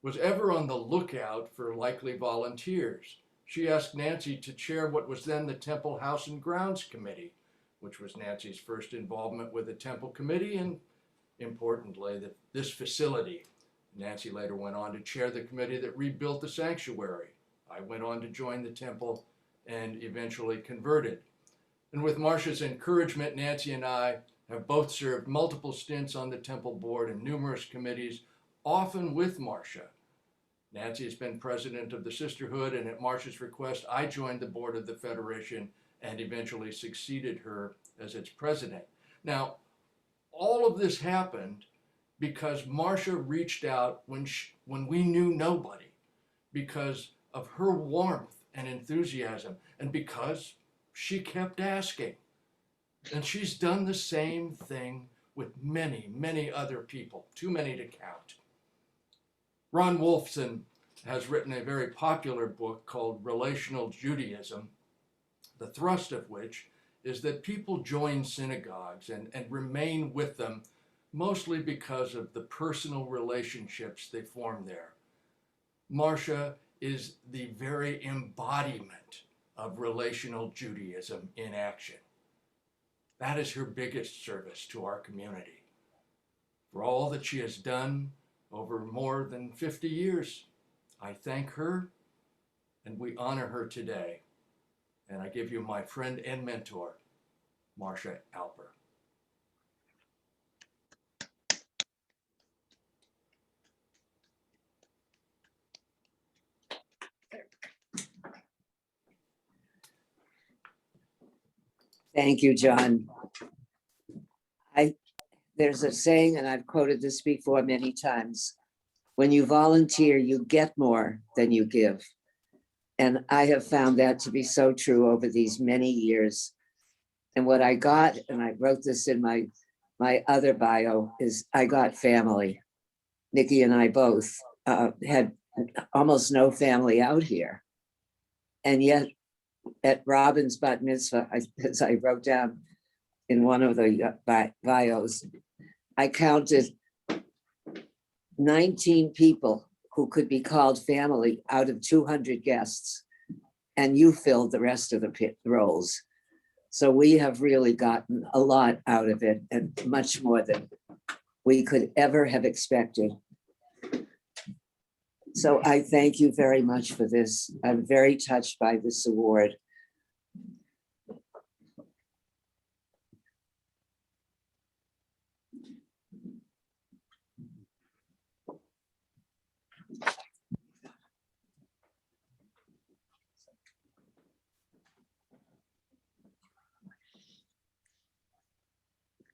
was ever on the lookout for likely volunteers. She asked Nancy to chair what was then the Temple House and Grounds Committee, which was Nancy's first involvement with the temple committee and, importantly, this facility. Nancy later went on to chair the committee that rebuilt the sanctuary. I went on to join the temple and eventually converted. And with Marcia's encouragement, Nancy and I have both served multiple stints on the temple board and numerous committees, often with Marcia. Nancy has been president of the Sisterhood, and at Marcia's request, I joined the board of the Federation and eventually succeeded her as its president. Now, all of this happened because Marcia reached out when we knew nobody, because of her warmth and enthusiasm, and because she kept asking. And she's done the same thing with many, many other people, too many to count. Ron Wolfson has written a very popular book called Relational Judaism, the thrust of which is that people join synagogues and remain with them mostly because of the personal relationships they form there. Marcia is the very embodiment of relational Judaism in action. That is her biggest service to our community. For all that she has done over more than 50 years, I thank her and we honor her today. And I give you my friend and mentor, Marcia Alper. Thank you, John. There's a saying, and I've quoted this before many times, when you volunteer, you get more than you give. And I have found that to be so true over these many years. And what I got, and I wrote this in my other bio, is I got family. Nikki and I both had almost no family out here. And yet at Robin's bat mitzvah, as I wrote down in one of the bios, I counted 19 people who could be called family out of 200 guests, and you filled the rest of the roles. So we have really gotten a lot out of it, and much more than we could ever have expected. So I thank you very much for this. I'm very touched by this award.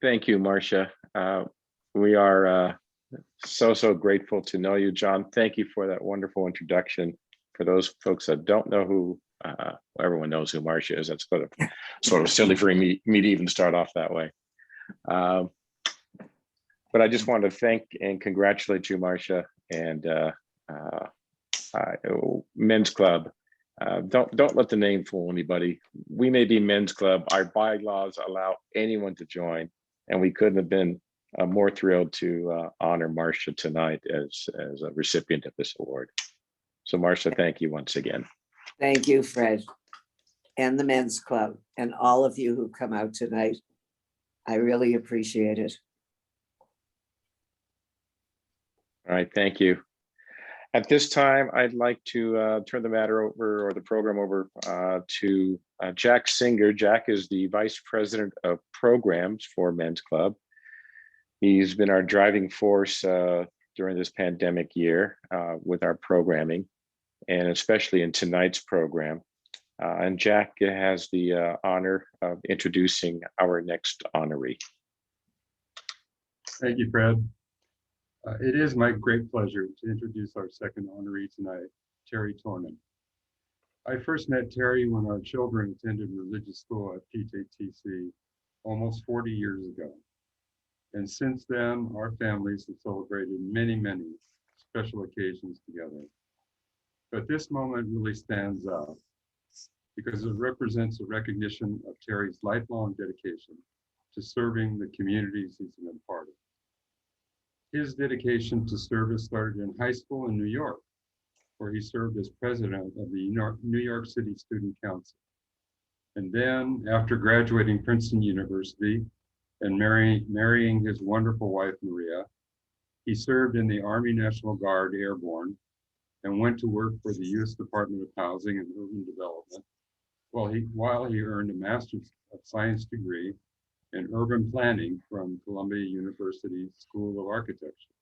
Thank you, Marcia. we are so grateful to know you, John. Thank you for that wonderful introduction. For those folks that don't know who, everyone knows who Marcia is. That's sort of silly for me to even start off that way. But I just want to thank and congratulate you, Marcia, and Men's Club. Don't let the name fool anybody. We may be Men's Club. Our bylaws allow anyone to join, and we couldn't have been more thrilled to honor Marcia tonight as a recipient of this award. So Marcia, thank you once again. Thank you, Fred, and the Men's Club, and all of you who come out tonight. I really appreciate it. All right, thank you. At this time, I'd like to turn the matter over, or the program over, to Jack Singer. Jack is the Vice President of Programs for Men's Club. He's been our driving force during this pandemic year with our programming, and especially in tonight's program. And Jack has the honor of introducing our next honoree. Thank you, Fred. It is my great pleasure to introduce our second honoree tonight, Terry Tornin. I first met Terry when our children attended religious school at PJTC almost 40 years ago. And since then, our families have celebrated many special occasions together. But this moment really stands out because it represents a recognition of Terry's lifelong dedication to serving the communities he's been part of. His dedication to service started in high school in New York, where he served as president of the New York City Student Council. And then, after graduating Princeton University and marrying his wonderful wife, Maria, he served in the Army National Guard Airborne and went to work for the U.S. Department of Housing and Urban Development while he earned a Master's of Science degree in urban planning from Columbia University School of Architecture.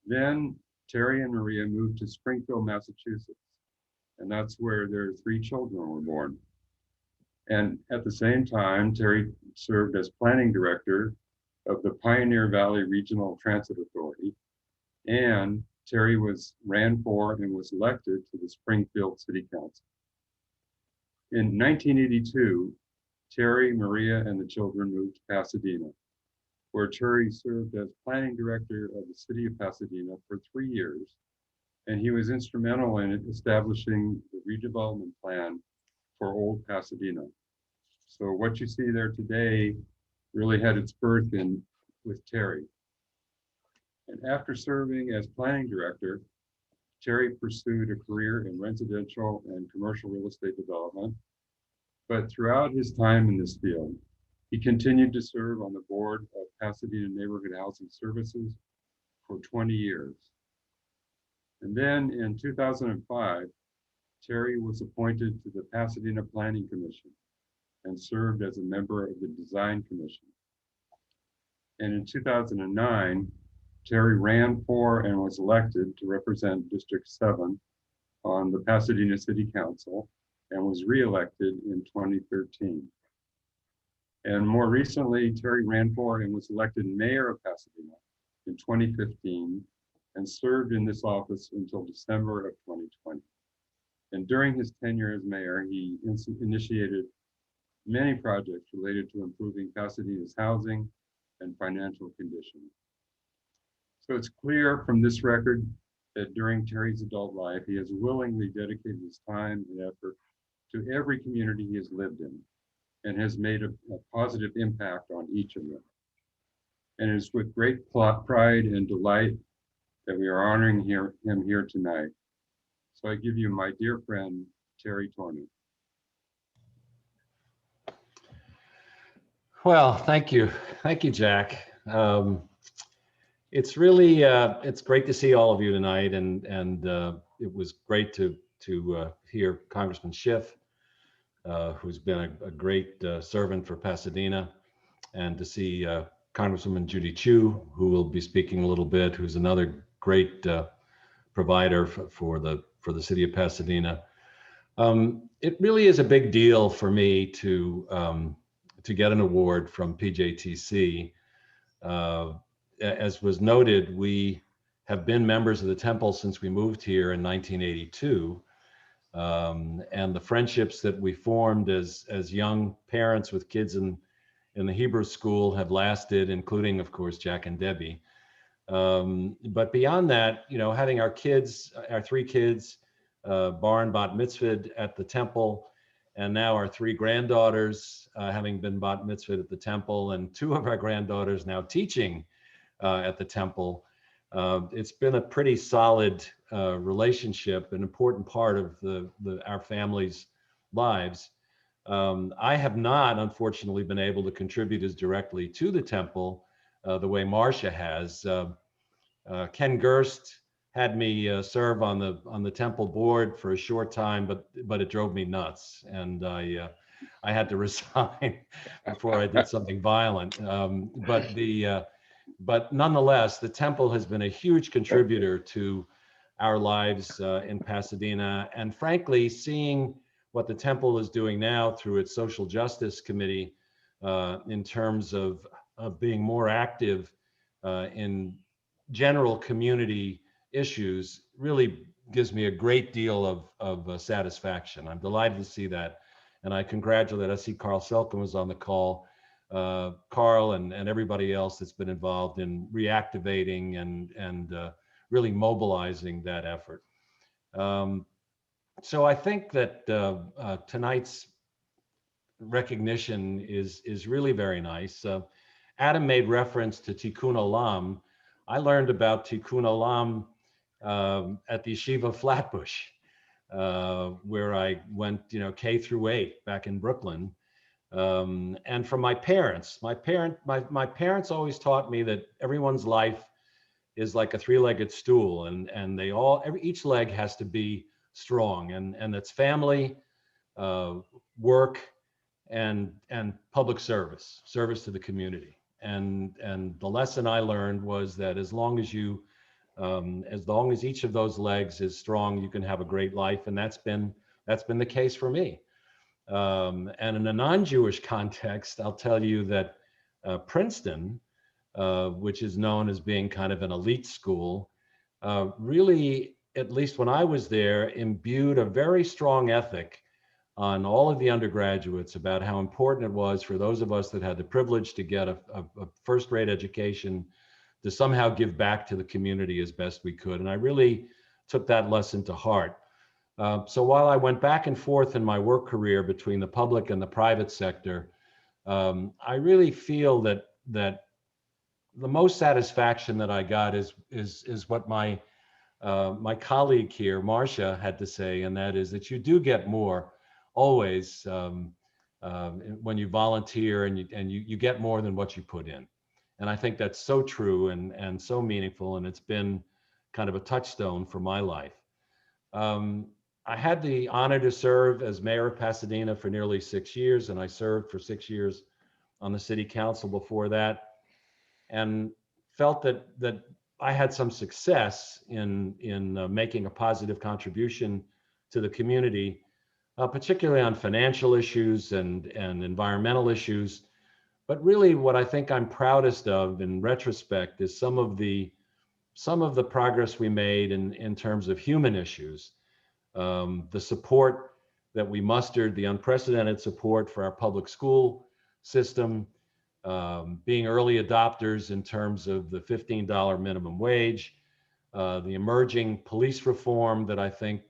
Then Terry and Maria moved to Springfield, Massachusetts, and that's where their 3 children were born. And at the same time, Terry served as planning director of the Pioneer Valley Regional Transit Authority, and Terry ran for and was elected to the Springfield City Council. In 1982, Terry, Maria, and the children moved to Pasadena, where Terry served as planning director of the city of Pasadena for 3 years, and he was instrumental in establishing the redevelopment plan for Old Pasadena. So what you see there today really had its birth with Terry. And after serving as planning director, Terry pursued a career in residential and commercial real estate development. But throughout his time in this field, he continued to serve on the board of Pasadena Neighborhood Housing Services for 20 years. And then in 2005, Terry was appointed to the Pasadena Planning Commission and served as a member of the Design Commission. And in 2009, Terry ran for and was elected to represent District 7 on the Pasadena City Council and was re-elected in 2013. And more recently, Terry ran for and was elected mayor of Pasadena in 2015 and served in this office until December of 2020. And during his tenure as mayor, he initiated many projects related to improving Pasadena's housing and financial condition. So it's clear from this record that during Terry's adult life, he has willingly dedicated his time and effort to every community he has lived in and has made a positive impact on each of them. And it is with great pride and delight that we are honoring him here tonight. So I give you my dear friend, Terry Tornin. Well, thank you. Thank you, Jack. It's really, it's great to see all of you tonight. And it was great to hear Congressman Schiff, who's been a great servant for Pasadena, and to see Congresswoman Judy Chu, who will be speaking a little bit, who's another great provider for the city of Pasadena. It really is a big deal for me to get an award from PJTC. as was noted, we have been members of the temple since we moved here in 1982. And the friendships that we formed as young parents with kids in the Hebrew school have lasted, including, of course, Jack and Debbie. But beyond that, you know, having our kids, our 3 kids, bar and bat mitzvahed at the temple, and now our 3 granddaughters having been bat mitzvahed at the temple, and 2 of our granddaughters now teaching at the temple. It's been a pretty solid relationship, an important part of our family's lives. I have not, unfortunately, been able to contribute as directly to the temple the way Marcia has. Ken Gerst had me serve on the temple board for a short time, but it drove me nuts, and I had to resign before I did something violent. But nonetheless, the temple has been a huge contributor to our lives in Pasadena, and frankly, seeing what the temple is doing now through its social justice committee in terms of being more active in general community issues really gives me a great deal of satisfaction. I'm delighted to see that. And I congratulate, I see Carl Selkin was on the call, Carl and everybody else that's been involved in reactivating and really mobilizing that effort. So I think that tonight's recognition is really very nice. Adam made reference to Tikkun Olam. I learned about Tikkun Olam at the Yeshiva Flatbush, where I went, K through 8 back in Brooklyn. And from my parents, my parents always taught me that everyone's life is like a 3-legged stool, and each leg has to be strong, and it's family, work, and public service to the community. And the lesson I learned was that as long as each of those legs is strong, you can have a great life, and that's been the case for me. And in a non-Jewish context, I'll tell you that Princeton, which is known as being kind of an elite school, really, at least when I was there, imbued a very strong ethic on all of the undergraduates about how important it was for those of us that had the privilege to get a first-rate education to somehow give back to the community as best we could. And I really took that lesson to heart. So while I went back and forth in my work career between the public and the private sector, I really feel that the most satisfaction that I got is what my colleague here, Marcia, had to say, and that is that you do get more always when you volunteer, and you get more than what you put in. And I think that's so true and so meaningful, and it's been kind of a touchstone for my life. I had the honor to serve as mayor of Pasadena for nearly 6 years, and I served for 6 years on the city council before that, and felt that I had some success in making a positive contribution to the community, particularly on financial issues and environmental issues. But really what I think I'm proudest of in retrospect is some of the progress we made in terms of human issues. The support that we mustered, the unprecedented support for our public school system, being early adopters in terms of the $15 minimum wage, the emerging police reform that I think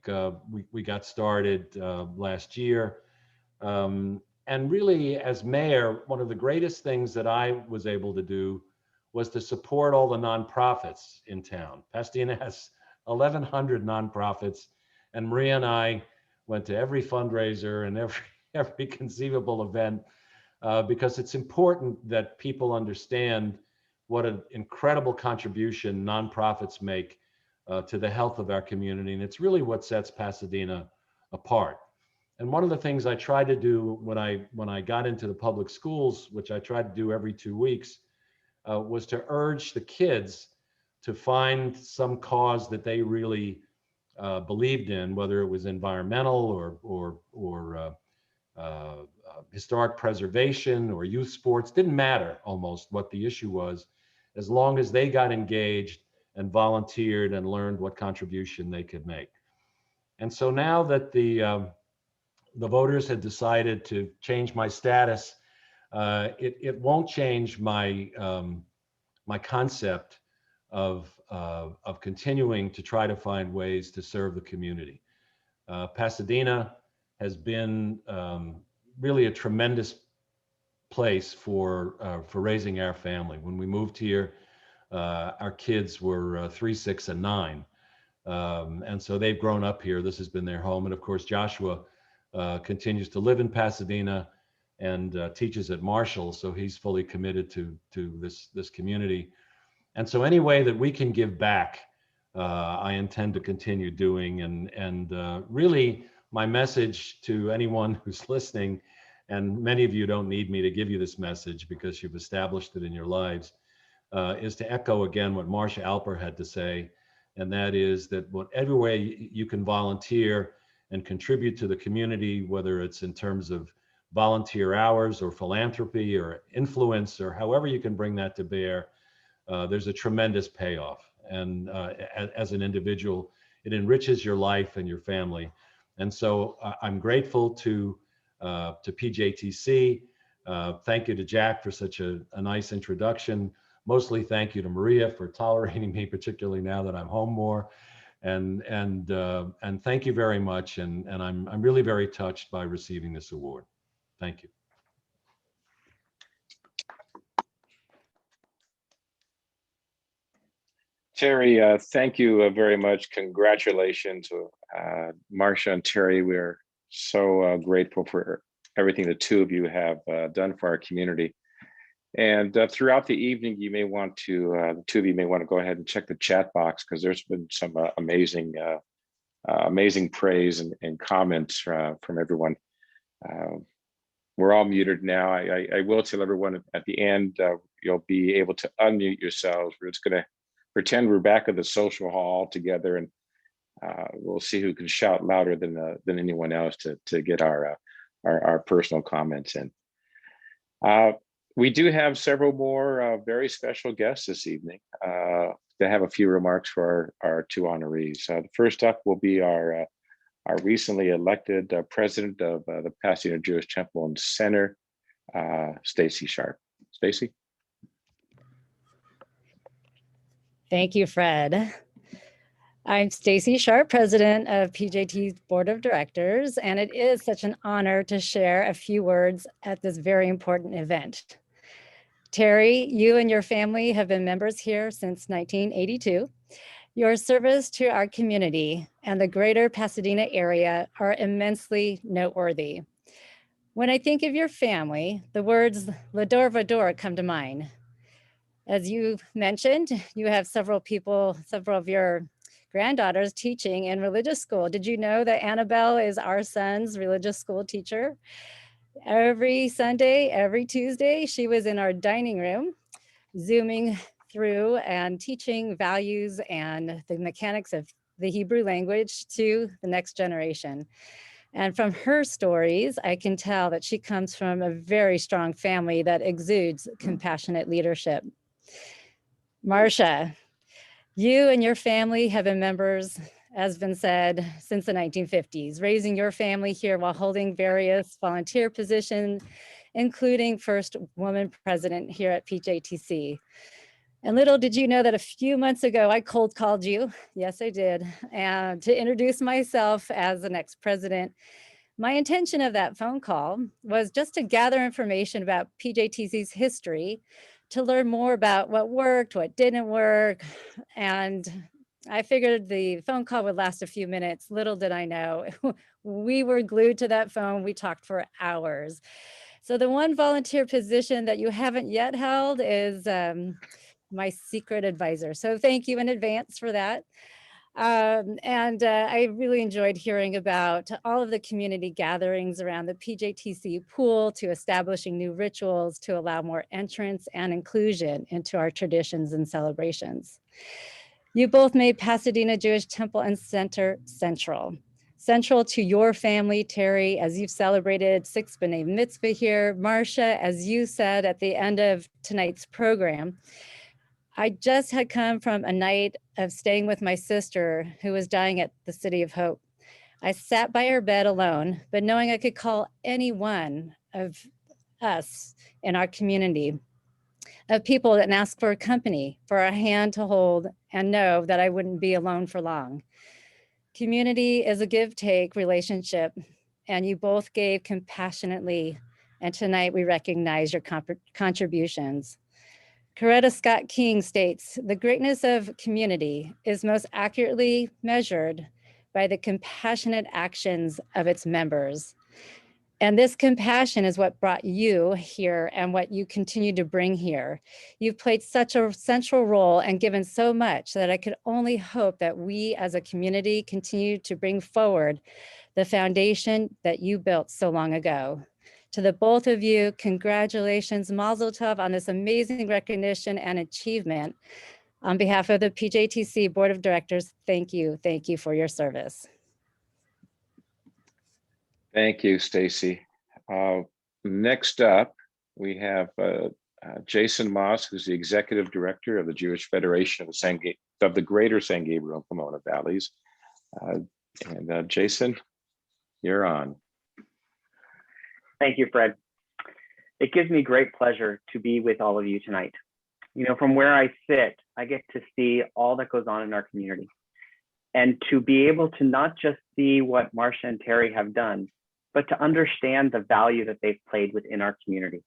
we got started last year. And really, as mayor, one of the greatest things that I was able to do was to support all the nonprofits in town. Pasadena has 1,100 nonprofits, and Maria and I went to every fundraiser and every conceivable event because it's important that people understand what an incredible contribution nonprofits make to the health of our community. And it's really what sets Pasadena apart. And one of the things I tried to do when I got into the public schools, which I tried to do every 2 weeks, was to urge the kids to find some cause that they really believed in, whether it was environmental or historic preservation or youth sports. Didn't matter almost what the issue was. as long as they got engaged and volunteered and learned what contribution they could make. And so now that the voters had decided to change my status, it won't change my my concept of continuing to try to find ways to serve the community. Pasadena has been really a tremendous place for raising our family. When we moved here, our kids were 3, 6, and 9. And so they've grown up here. This has been their home. And of course, Joshua continues to live in Pasadena and teaches at Marshall. So he's fully committed to this community. And so any way that we can give back, I intend to continue doing. And really, my message to anyone who's listening, and many of you don't need me to give you this message because you've established it in your lives, is to echo again what Marcia Alper had to say. And that is that whatever way you can volunteer and contribute to the community, whether it's in terms of volunteer hours or philanthropy or influence or however you can bring that to bear, there's a tremendous payoff. And as an individual, it enriches your life and your family. And so I'm grateful to PJTC. Thank you to Jack for such a nice introduction. Mostly thank you to Maria for tolerating me, particularly now that I'm home more. And thank you very much. And I'm really very touched by receiving this award. Thank you. Terry, thank you very much. Congratulations, Marcia and Terry. We're so grateful for everything the two of you have done for our community. And throughout the evening, you may want to, the two of you may want to go ahead and check the chat box, because there's been some amazing praise and comments from everyone. We're all muted now. I will tell everyone at the end, you'll be able to unmute yourselves. We're just going to pretend we're back at the social hall together, and we'll see who can shout louder than anyone else to get our personal comments in. We do have several more very special guests this evening to have a few remarks for our two honorees. First up will be our recently elected president of the Pasadena Jewish Temple and Center, Stacy Sharp. Stacy. Thank you, Fred. I'm Stacy Sharp, president of PJT's board of directors, and it is such an honor to share a few words at this very important event. Terry, you and your family have been members here since 1982. Your service to our community and the greater Pasadena area are immensely noteworthy. When I think of your family, the words Lador Vador come to mind. As you mentioned, you have several of your granddaughters teaching in religious school. Did you know that Annabelle is our son's religious school teacher? Every Sunday, every Tuesday, she was in our dining room, Zooming through and teaching values and the mechanics of the Hebrew language to the next generation. And from her stories, I can tell that she comes from a very strong family that exudes compassionate leadership. Marcia, you and your family have been members, as been said, since the 1950s, raising your family here while holding various volunteer positions, including first woman president here at PJTC. And little did you know that a few months ago, I cold called you. Yes, I did. And to introduce myself as the next president. My intention of that phone call was just to gather information about PJTC's history, to learn more about what worked, what didn't work. And I figured the phone call would last a few minutes. Little did I know, we were glued to that phone. We talked for hours. So the one volunteer position that you haven't yet held is my secret advisor. So thank you in advance for that. I really enjoyed hearing about all of the community gatherings around the PJTC pool, to establishing new rituals to allow more entrance and inclusion into our traditions and celebrations. You both made Pasadena Jewish Temple and Center central to your family, Terry, as you've celebrated 6th B'nai Mitzvah here. Marcia, as you said at the end of tonight's program, I just had come from a night of staying with my sister who was dying at the City of Hope. I sat by her bed alone, but knowing I could call any one of us in our community of people and ask for a company, for a hand to hold, and know that I wouldn't be alone for long. Community is a give-take relationship, and you both gave compassionately, and tonight we recognize your contributions. Coretta Scott King states, the greatness of community is most accurately measured by the compassionate actions of its members. And this compassion is what brought you here and what you continue to bring here. You've played such a central role and given so much that I could only hope that we as a community continue to bring forward the foundation that you built so long ago. To the both of you, congratulations, Mazel Tov on this amazing recognition and achievement. On behalf of the PJTC Board of Directors, thank you for your service. Thank you, Stacy. Next up, we have Jason Moss, who's the Executive Director of the Jewish Federation of the Greater San Gabriel and Pomona Valleys. Jason, you're on. Thank you, Fred. It gives me great pleasure to be with all of you tonight. You know, from where I sit, I get to see all that goes on in our community, and to be able to not just see what Marcia and Terry have done, but to understand the value that they've played within our community.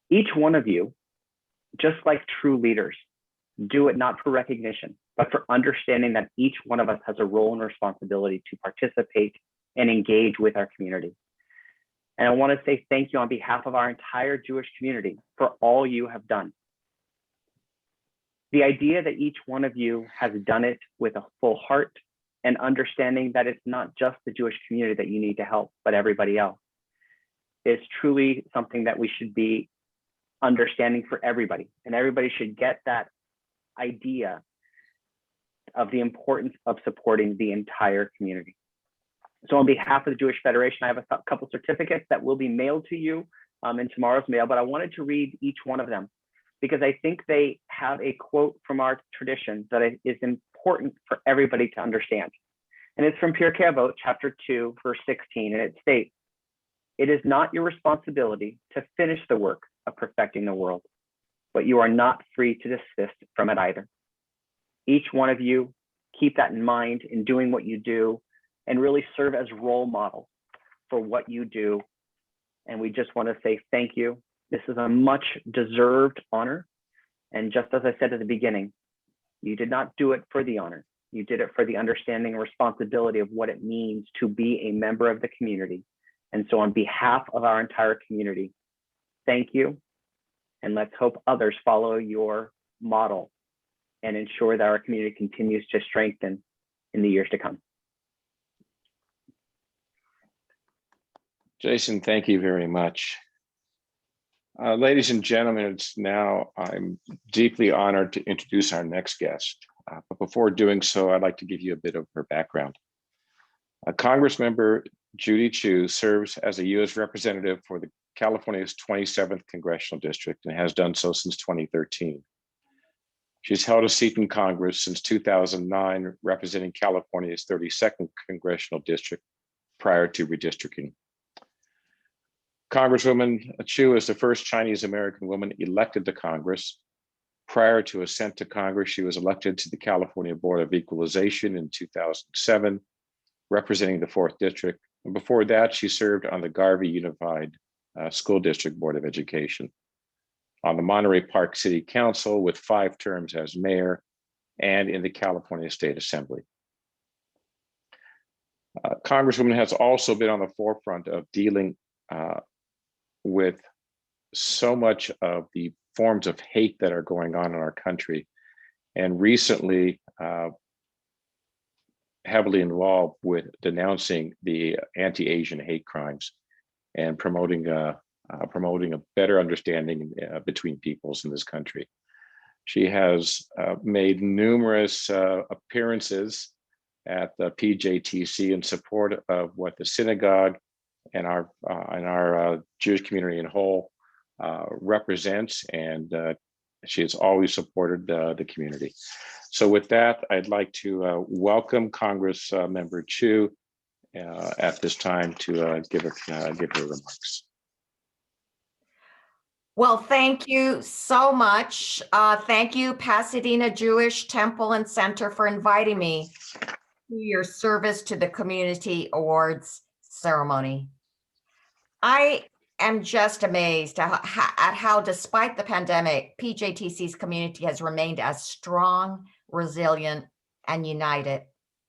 Each one of you, just like true leaders, do it not for recognition, but for understanding that each one of us has a role and responsibility to participate and engage with our community. And I want to say thank you on behalf of our entire Jewish community for all you have done. The idea that each one of you has done it with a full heart and understanding that it's not just the Jewish community that you need to help, but everybody else, is truly something that we should be understanding for everybody. And everybody should get that idea of the importance of supporting the entire community. So on behalf of the Jewish Federation, I have a couple certificates that will be mailed to you in tomorrow's mail, but I wanted to read each one of them because I think they have a quote from our tradition that is important for everybody to understand. And it's from Pirkei Avot, chapter 2, verse 16, and it states, "It is not your responsibility to finish the work of perfecting the world, but you are not free to desist from it either." Each one of you, keep that in mind in doing what you do and really serve as role models for what you do. And we just want to say thank you. This is a much deserved honor. And just as I said at the beginning, you did not do it for the honor. You did it for the understanding and responsibility of what it means to be a member of the community. And so on behalf of our entire community, thank you. And let's hope others follow your model and ensure that our community continues to strengthen in the years to come. Jason, thank you very much. Ladies and gentlemen, I'm deeply honored to introduce our next guest. But before doing so, I'd like to give you a bit of her background. Congressmember Judy Chu serves as a U.S. representative for the California's 27th Congressional District and has done so since 2013. She's held a seat in Congress since 2009, representing California's 32nd Congressional District prior to redistricting. Congresswoman Chu is the first Chinese American woman elected to Congress. Prior to ascent to Congress, she was elected to the California Board of Equalization in 2007, representing the 4th District. And before that, she served on the Garvey Unified School District Board of Education, on the Monterey Park City Council with 5 terms as mayor, and in the California State Assembly. Congresswoman has also been on the forefront of dealing with so much of the forms of hate that are going on in our country, and recently heavily involved with denouncing the anti-Asian hate crimes and promoting a better understanding between peoples in this country. She has made numerous appearances at the PJTC in support of what the synagogue and our Jewish community in whole represents, and She has always supported the community. So with that, I'd like to welcome Congress Member Chu at this time to give her remarks. Well, thank you so much. Thank you, Pasadena Jewish Temple and Center, for inviting me to your Service to the Community Awards ceremony. I am just amazed at how, despite the pandemic, PJTC's community has remained as strong, resilient, and united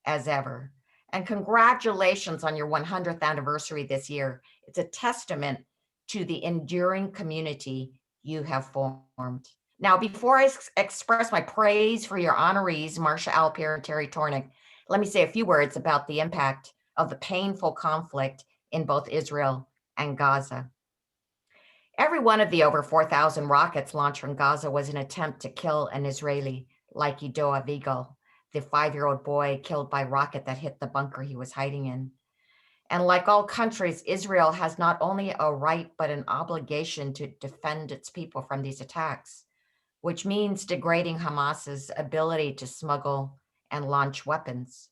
as ever. And congratulations on your 100th anniversary this year. It's a testament to the enduring community you have formed. Now, before I express my praise for your honorees, Marsha Alper and Terry Tornick, let me say a few words about the impact of the painful conflict in both Israel and Gaza. Every one of the over 4,000 rockets launched from Gaza was an attempt to kill an Israeli, like Ido Avigal, the 5-year-old boy killed by rocket that hit the bunker he was hiding in. And like all countries, Israel has not only a right, but an obligation to defend its people from these attacks, which means degrading Hamas's ability to smuggle and launch weapons.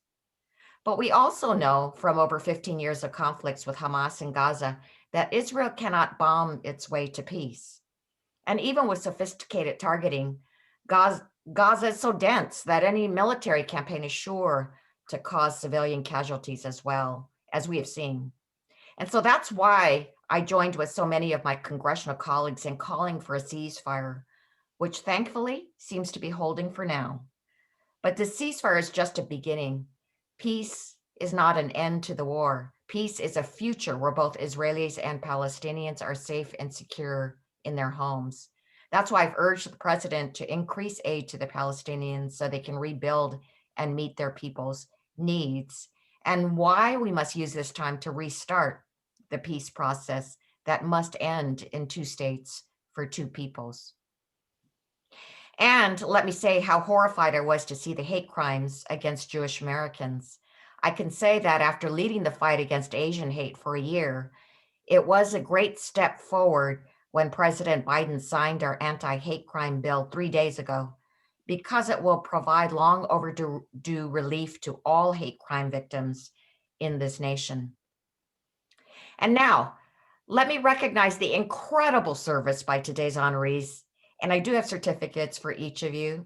But we also know from over 15 years of conflicts with Hamas in Gaza that Israel cannot bomb its way to peace. And even with sophisticated targeting, Gaza is so dense that any military campaign is sure to cause civilian casualties as well, as we have seen. And so that's why I joined with so many of my congressional colleagues in calling for a ceasefire, which thankfully seems to be holding for now. But the ceasefire is just a beginning. Peace is not an end to the war. Peace is a future where both Israelis and Palestinians are safe and secure in their homes. That's why I've urged the president to increase aid to the Palestinians so they can rebuild and meet their people's needs, and why we must use this time to restart the peace process that must end in 2 states for 2 peoples. And let me say how horrified I was to see the hate crimes against Jewish Americans. I can say that after leading the fight against Asian hate for a year, it was a great step forward when President Biden signed our anti-hate crime bill 3 days ago, because it will provide long overdue relief to all hate crime victims in this nation. And now, let me recognize the incredible service by today's honorees, and I do have certificates for each of you.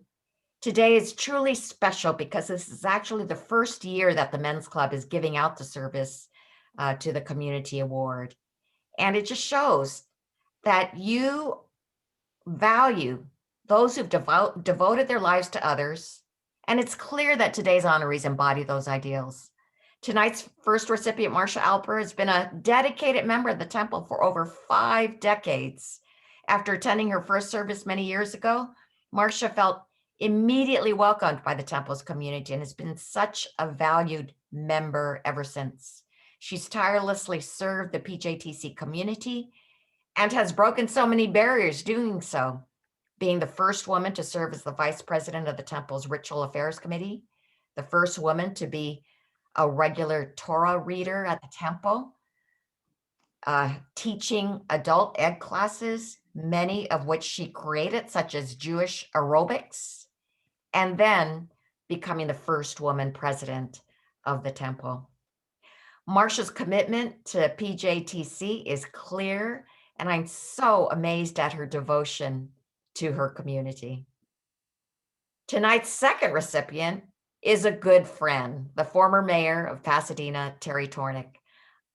Today is truly special because this is actually the first year that the Men's Club is giving out the service to the Community Award. And it just shows that you value those who've devoted their lives to others. And it's clear that today's honorees embody those ideals. Tonight's first recipient, Marsha Alper, has been a dedicated member of the temple for over 5 decades. After attending her first service many years ago, Marsha felt immediately welcomed by the temple's community and has been such a valued member ever since. She's tirelessly served the PJTC community and has broken so many barriers doing so, being the first woman to serve as the vice president of the temple's Ritual Affairs Committee, the first woman to be a regular Torah reader at the temple, teaching adult ed classes, many of which she created, such as Jewish aerobics, and then becoming the first woman president of the temple. Marsha's commitment to PJTC is clear, and I'm so amazed at her devotion to her community. Tonight's second recipient is a good friend, the former mayor of Pasadena, Terry Tornick.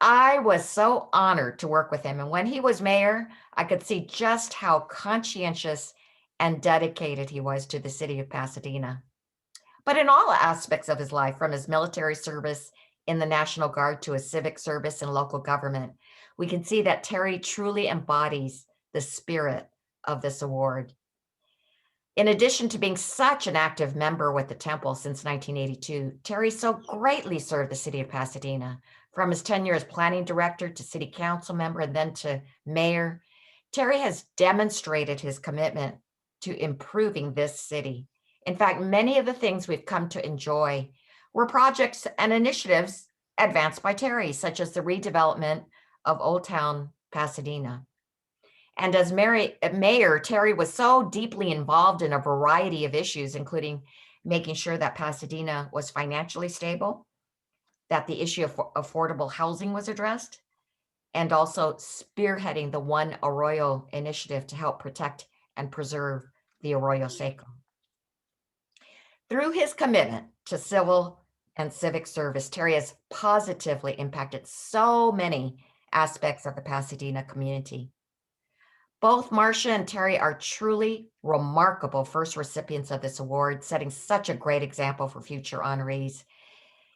I was so honored to work with him, and when he was mayor, I could see just how conscientious and dedicated he was to the city of Pasadena. But in all aspects of his life, from his military service in the National Guard to his civic service in local government, we can see that Terry truly embodies the spirit of this award. In addition to being such an active member with the temple since 1982, Terry so greatly served the city of Pasadena. From his tenure as planning director to city council member and then to mayor, Terry has demonstrated his commitment to improving this city. In fact, many of the things we've come to enjoy were projects and initiatives advanced by Terry, such as the redevelopment of Old Town Pasadena. And as mayor, Terry was so deeply involved in a variety of issues, including making sure that Pasadena was financially stable, that the issue of affordable housing was addressed, and also spearheading the One Arroyo initiative to help protect and preserve the Arroyo Seco. Through his commitment to civil and civic service, Terry has positively impacted so many aspects of the Pasadena community. Both Marcia and Terry are truly remarkable first recipients of this award, setting such a great example for future honorees.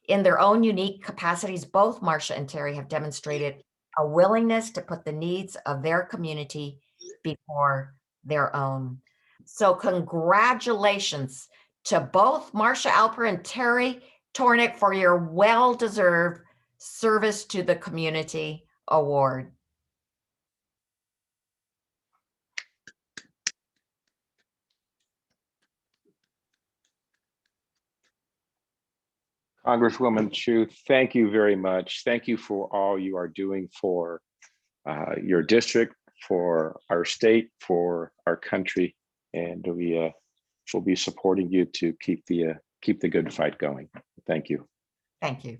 In their own unique capacities, both Marcia and Terry have demonstrated a willingness to put the needs of their community before their own. So congratulations to both Marcia Alper and Terry Tornick for your well-deserved Service to the Community Award. Congresswoman Chu, thank you very much. Thank you for all you are doing for your district, for our state, for our country, and we will be supporting you to keep the good fight going. Thank you. Thank you.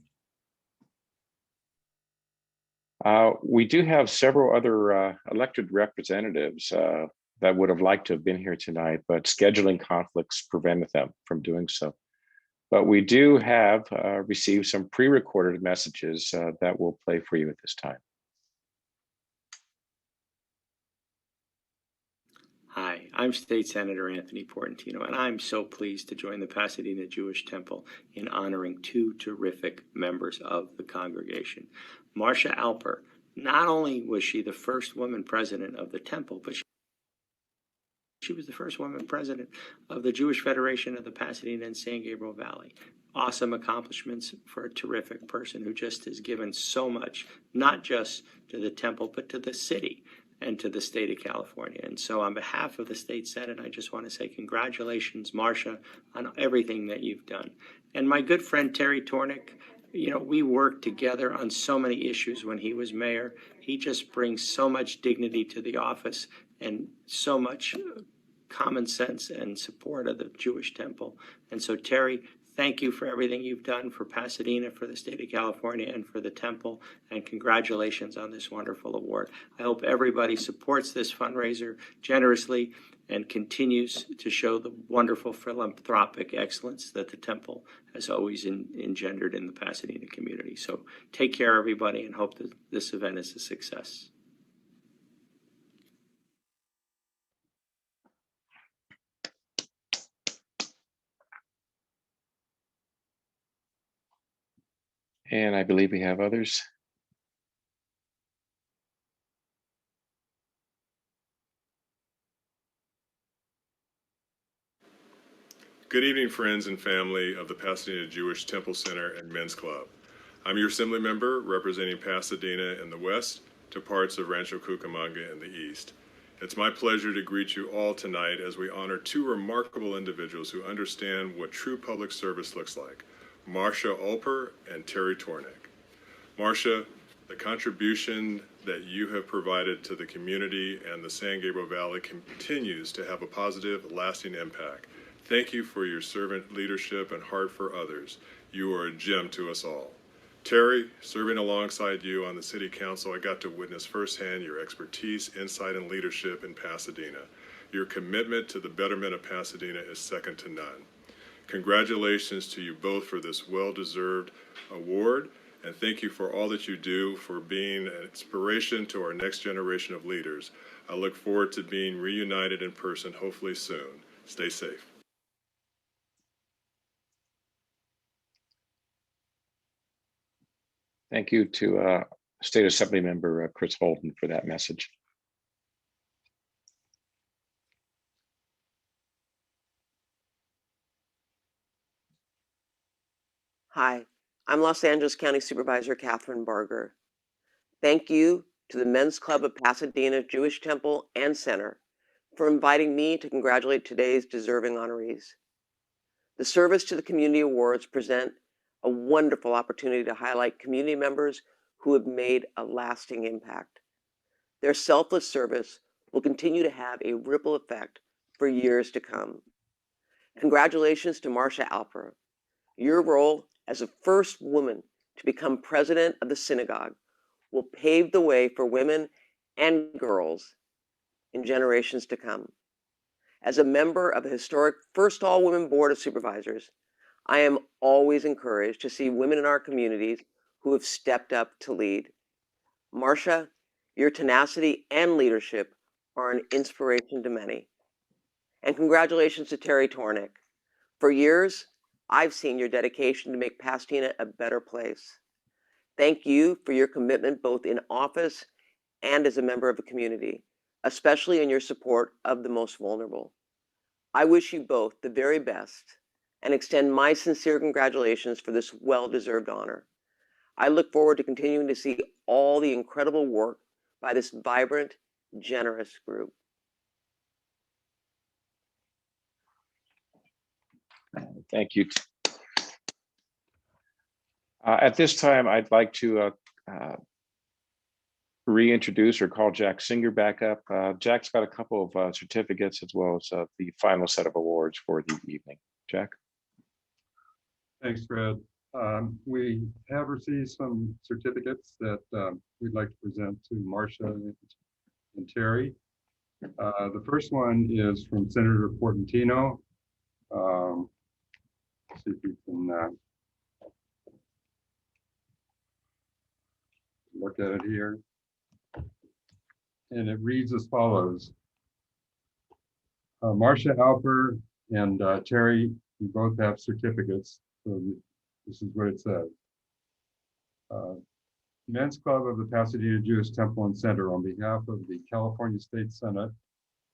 We do have several other elected representatives that would have liked to have been here tonight, but scheduling conflicts prevented them from doing so. But we do have received some pre-recorded messages that we'll play for you at this time. Hi, I'm State Senator Anthony Portantino, and I'm so pleased to join the Pasadena Jewish Temple in honoring two terrific members of the congregation. Marcia Alper, not only was she the first woman president of the temple, but she was the first woman president of the Jewish Federation of the Pasadena and San Gabriel Valley. Awesome accomplishments for a terrific person who just has given so much, not just to the temple, but to the city and to the state of California. And so on behalf of the state senate, I just want to say congratulations, Marcia, on everything that you've done. And my good friend, Terry Tornick, you know, we worked together on so many issues when he was mayor. He just brings so much dignity to the office and so much common sense and support of the Jewish temple. And so, Terry, thank you for everything you've done for Pasadena, for the state of California, and for the temple. And congratulations on this wonderful award. I hope everybody supports this fundraiser generously and continues to show the wonderful philanthropic excellence that the temple has always engendered in the Pasadena community. So take care, everybody, and hope that this event is a success. And I believe we have others. Good evening, friends and family of the Pasadena Jewish Temple Center and Men's Club. I'm your assembly member representing Pasadena in the west to parts of Rancho Cucamonga in the east. It's my pleasure to greet you all tonight as we honor two remarkable individuals who understand what true public service looks like, Marcia Alper and Terry Tornick. Marcia, the contribution that you have provided to the community and the San Gabriel Valley continues to have a positive, lasting impact. Thank you for your servant leadership and heart for others. You are a gem to us all. Terry, serving alongside you on the City Council, I got to witness firsthand your expertise, insight, and leadership in Pasadena. Your commitment to the betterment of Pasadena is second to none. Congratulations to you both for this well-deserved award, and thank you for all that you do for being an inspiration to our next generation of leaders. I look forward to being reunited in person, hopefully soon. Stay safe. Thank you to State Assembly Member Chris Holden for that message. Hi, I'm Los Angeles County Supervisor Catherine Barger. Thank you to the Men's Club of Pasadena Jewish Temple and Center for inviting me to congratulate today's deserving honorees. The Service to the Community Awards present a wonderful opportunity to highlight community members who have made a lasting impact. Their selfless service will continue to have a ripple effect for years to come. Congratulations to Marcia Alper. Your role as the first woman to become president of the synagogue will pave the way for women and girls in generations to come. As a member of the historic first all-women Board of Supervisors, I am always encouraged to see women in our communities who have stepped up to lead. Marcia, your tenacity and leadership are an inspiration to many. And congratulations to Terry Tornick. For years, I've seen your dedication to make Pasadena a better place. Thank you for your commitment both in office and as a member of the community, especially in your support of the most vulnerable. I wish you both the very best and extend my sincere congratulations for this well-deserved honor. I look forward to continuing to see all the incredible work by this vibrant, generous group. Thank you. At this time, I'd like to reintroduce or call Jack Singer back up. Jack's got a couple of certificates as well as the final set of awards for the evening. Jack. Thanks, Fred. We have received some certificates that we'd like to present to Marcia and Terry. The first one is from Senator Portantino. See if you can look at it here. And it reads as follows. Marcia Alper and Terry, you both have certificates. So this is what it says. Men's Club of the Pasadena Jewish Temple and Center, on behalf of the California State Senate,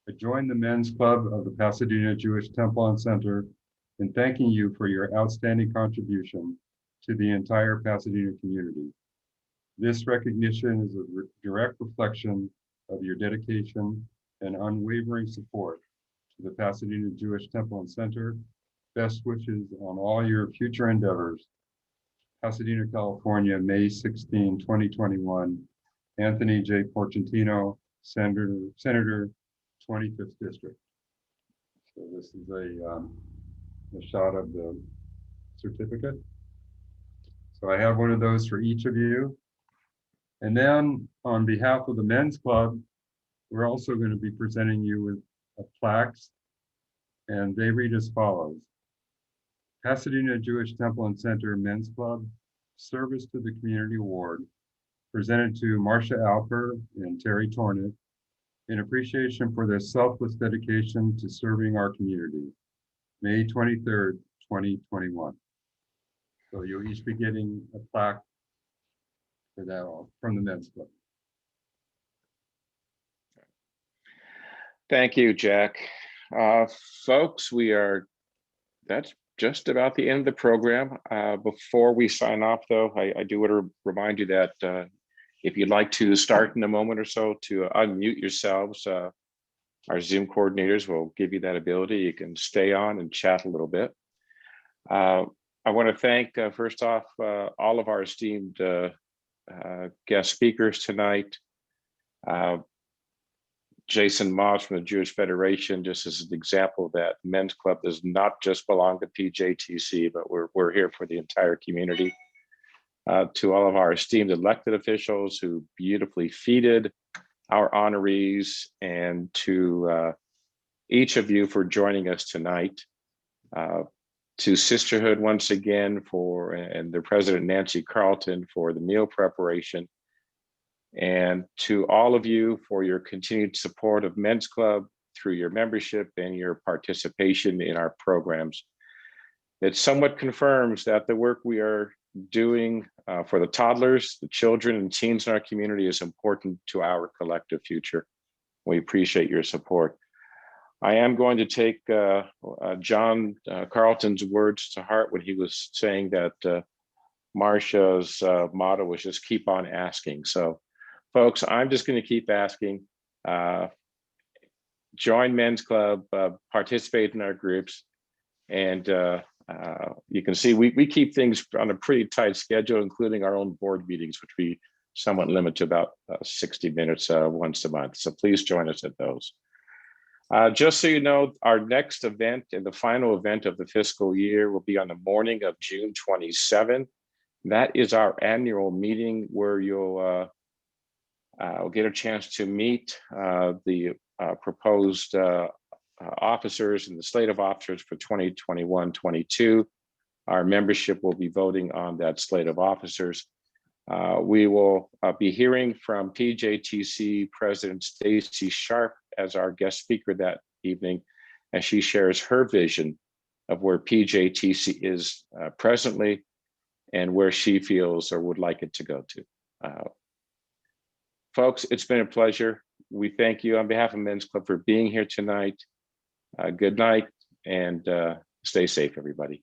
I join the Men's Club of the Pasadena Jewish Temple and Center in thanking you for your outstanding contribution to the entire Pasadena community. This recognition is a direct reflection of your dedication and unwavering support to the Pasadena Jewish Temple and Center. Best wishes on all your future endeavors. Pasadena, California, May 16, 2021. Anthony J. Portantino, Senator, 25th District. So this is a shot of the certificate. So I have one of those for each of you. And then on behalf of the Men's Club, we're also going to be presenting you with plaques, and they read as follows. Pasadena Jewish Temple and Center Men's Club Service to the Community Award, presented to Marcia Alper and Terry Tornick in appreciation for their selfless dedication to serving our community. May 23rd, 2021. So you'll each be getting a plaque for that all from the Men's Club. Thank you, Jack. Folks, that's just about the end of the program. Before we sign off, though, I do want to remind you that if you'd like to start in a moment or so to unmute yourselves, our Zoom coordinators will give you that ability. You can stay on and chat a little bit. I want to thank, first off, all of our esteemed guest speakers tonight. Jason Moss from the Jewish Federation, just as an example that Men's Club does not just belong to PJTC, but we're here for the entire community. To all of our esteemed elected officials who beautifully feeded our honorees, and to each of you for joining us tonight. To Sisterhood once again and their president, Nancy Carlton, for the meal preparation. And to all of you for your continued support of Men's Club through your membership and your participation in our programs. It somewhat confirms that the work we are doing for the toddlers, the children and teens in our community is important to our collective future. We appreciate your support. I am going to take John Carlton's words to heart when he was saying that Marcia's motto was just keep on asking. So folks, I'm just going to keep asking. Join Men's Club, participate in our groups, and you can see we keep things on a pretty tight schedule, including our own board meetings, which we somewhat limited to about 60 minutes once a month. So please join us at those. Just so you know, our next event and the final event of the fiscal year will be on the morning of June 27. That is our annual meeting where you'll get a chance to meet the proposed officers and the slate of officers for 2021-22. Our membership will be voting on that slate of officers. We will be hearing from PJTC President Stacy Sharp as our guest speaker that evening, as she shares her vision of where PJTC is presently and where she feels or would like it to go to. Folks, it's been a pleasure. We thank you on behalf of Men's Club for being here tonight. Good night and stay safe, everybody.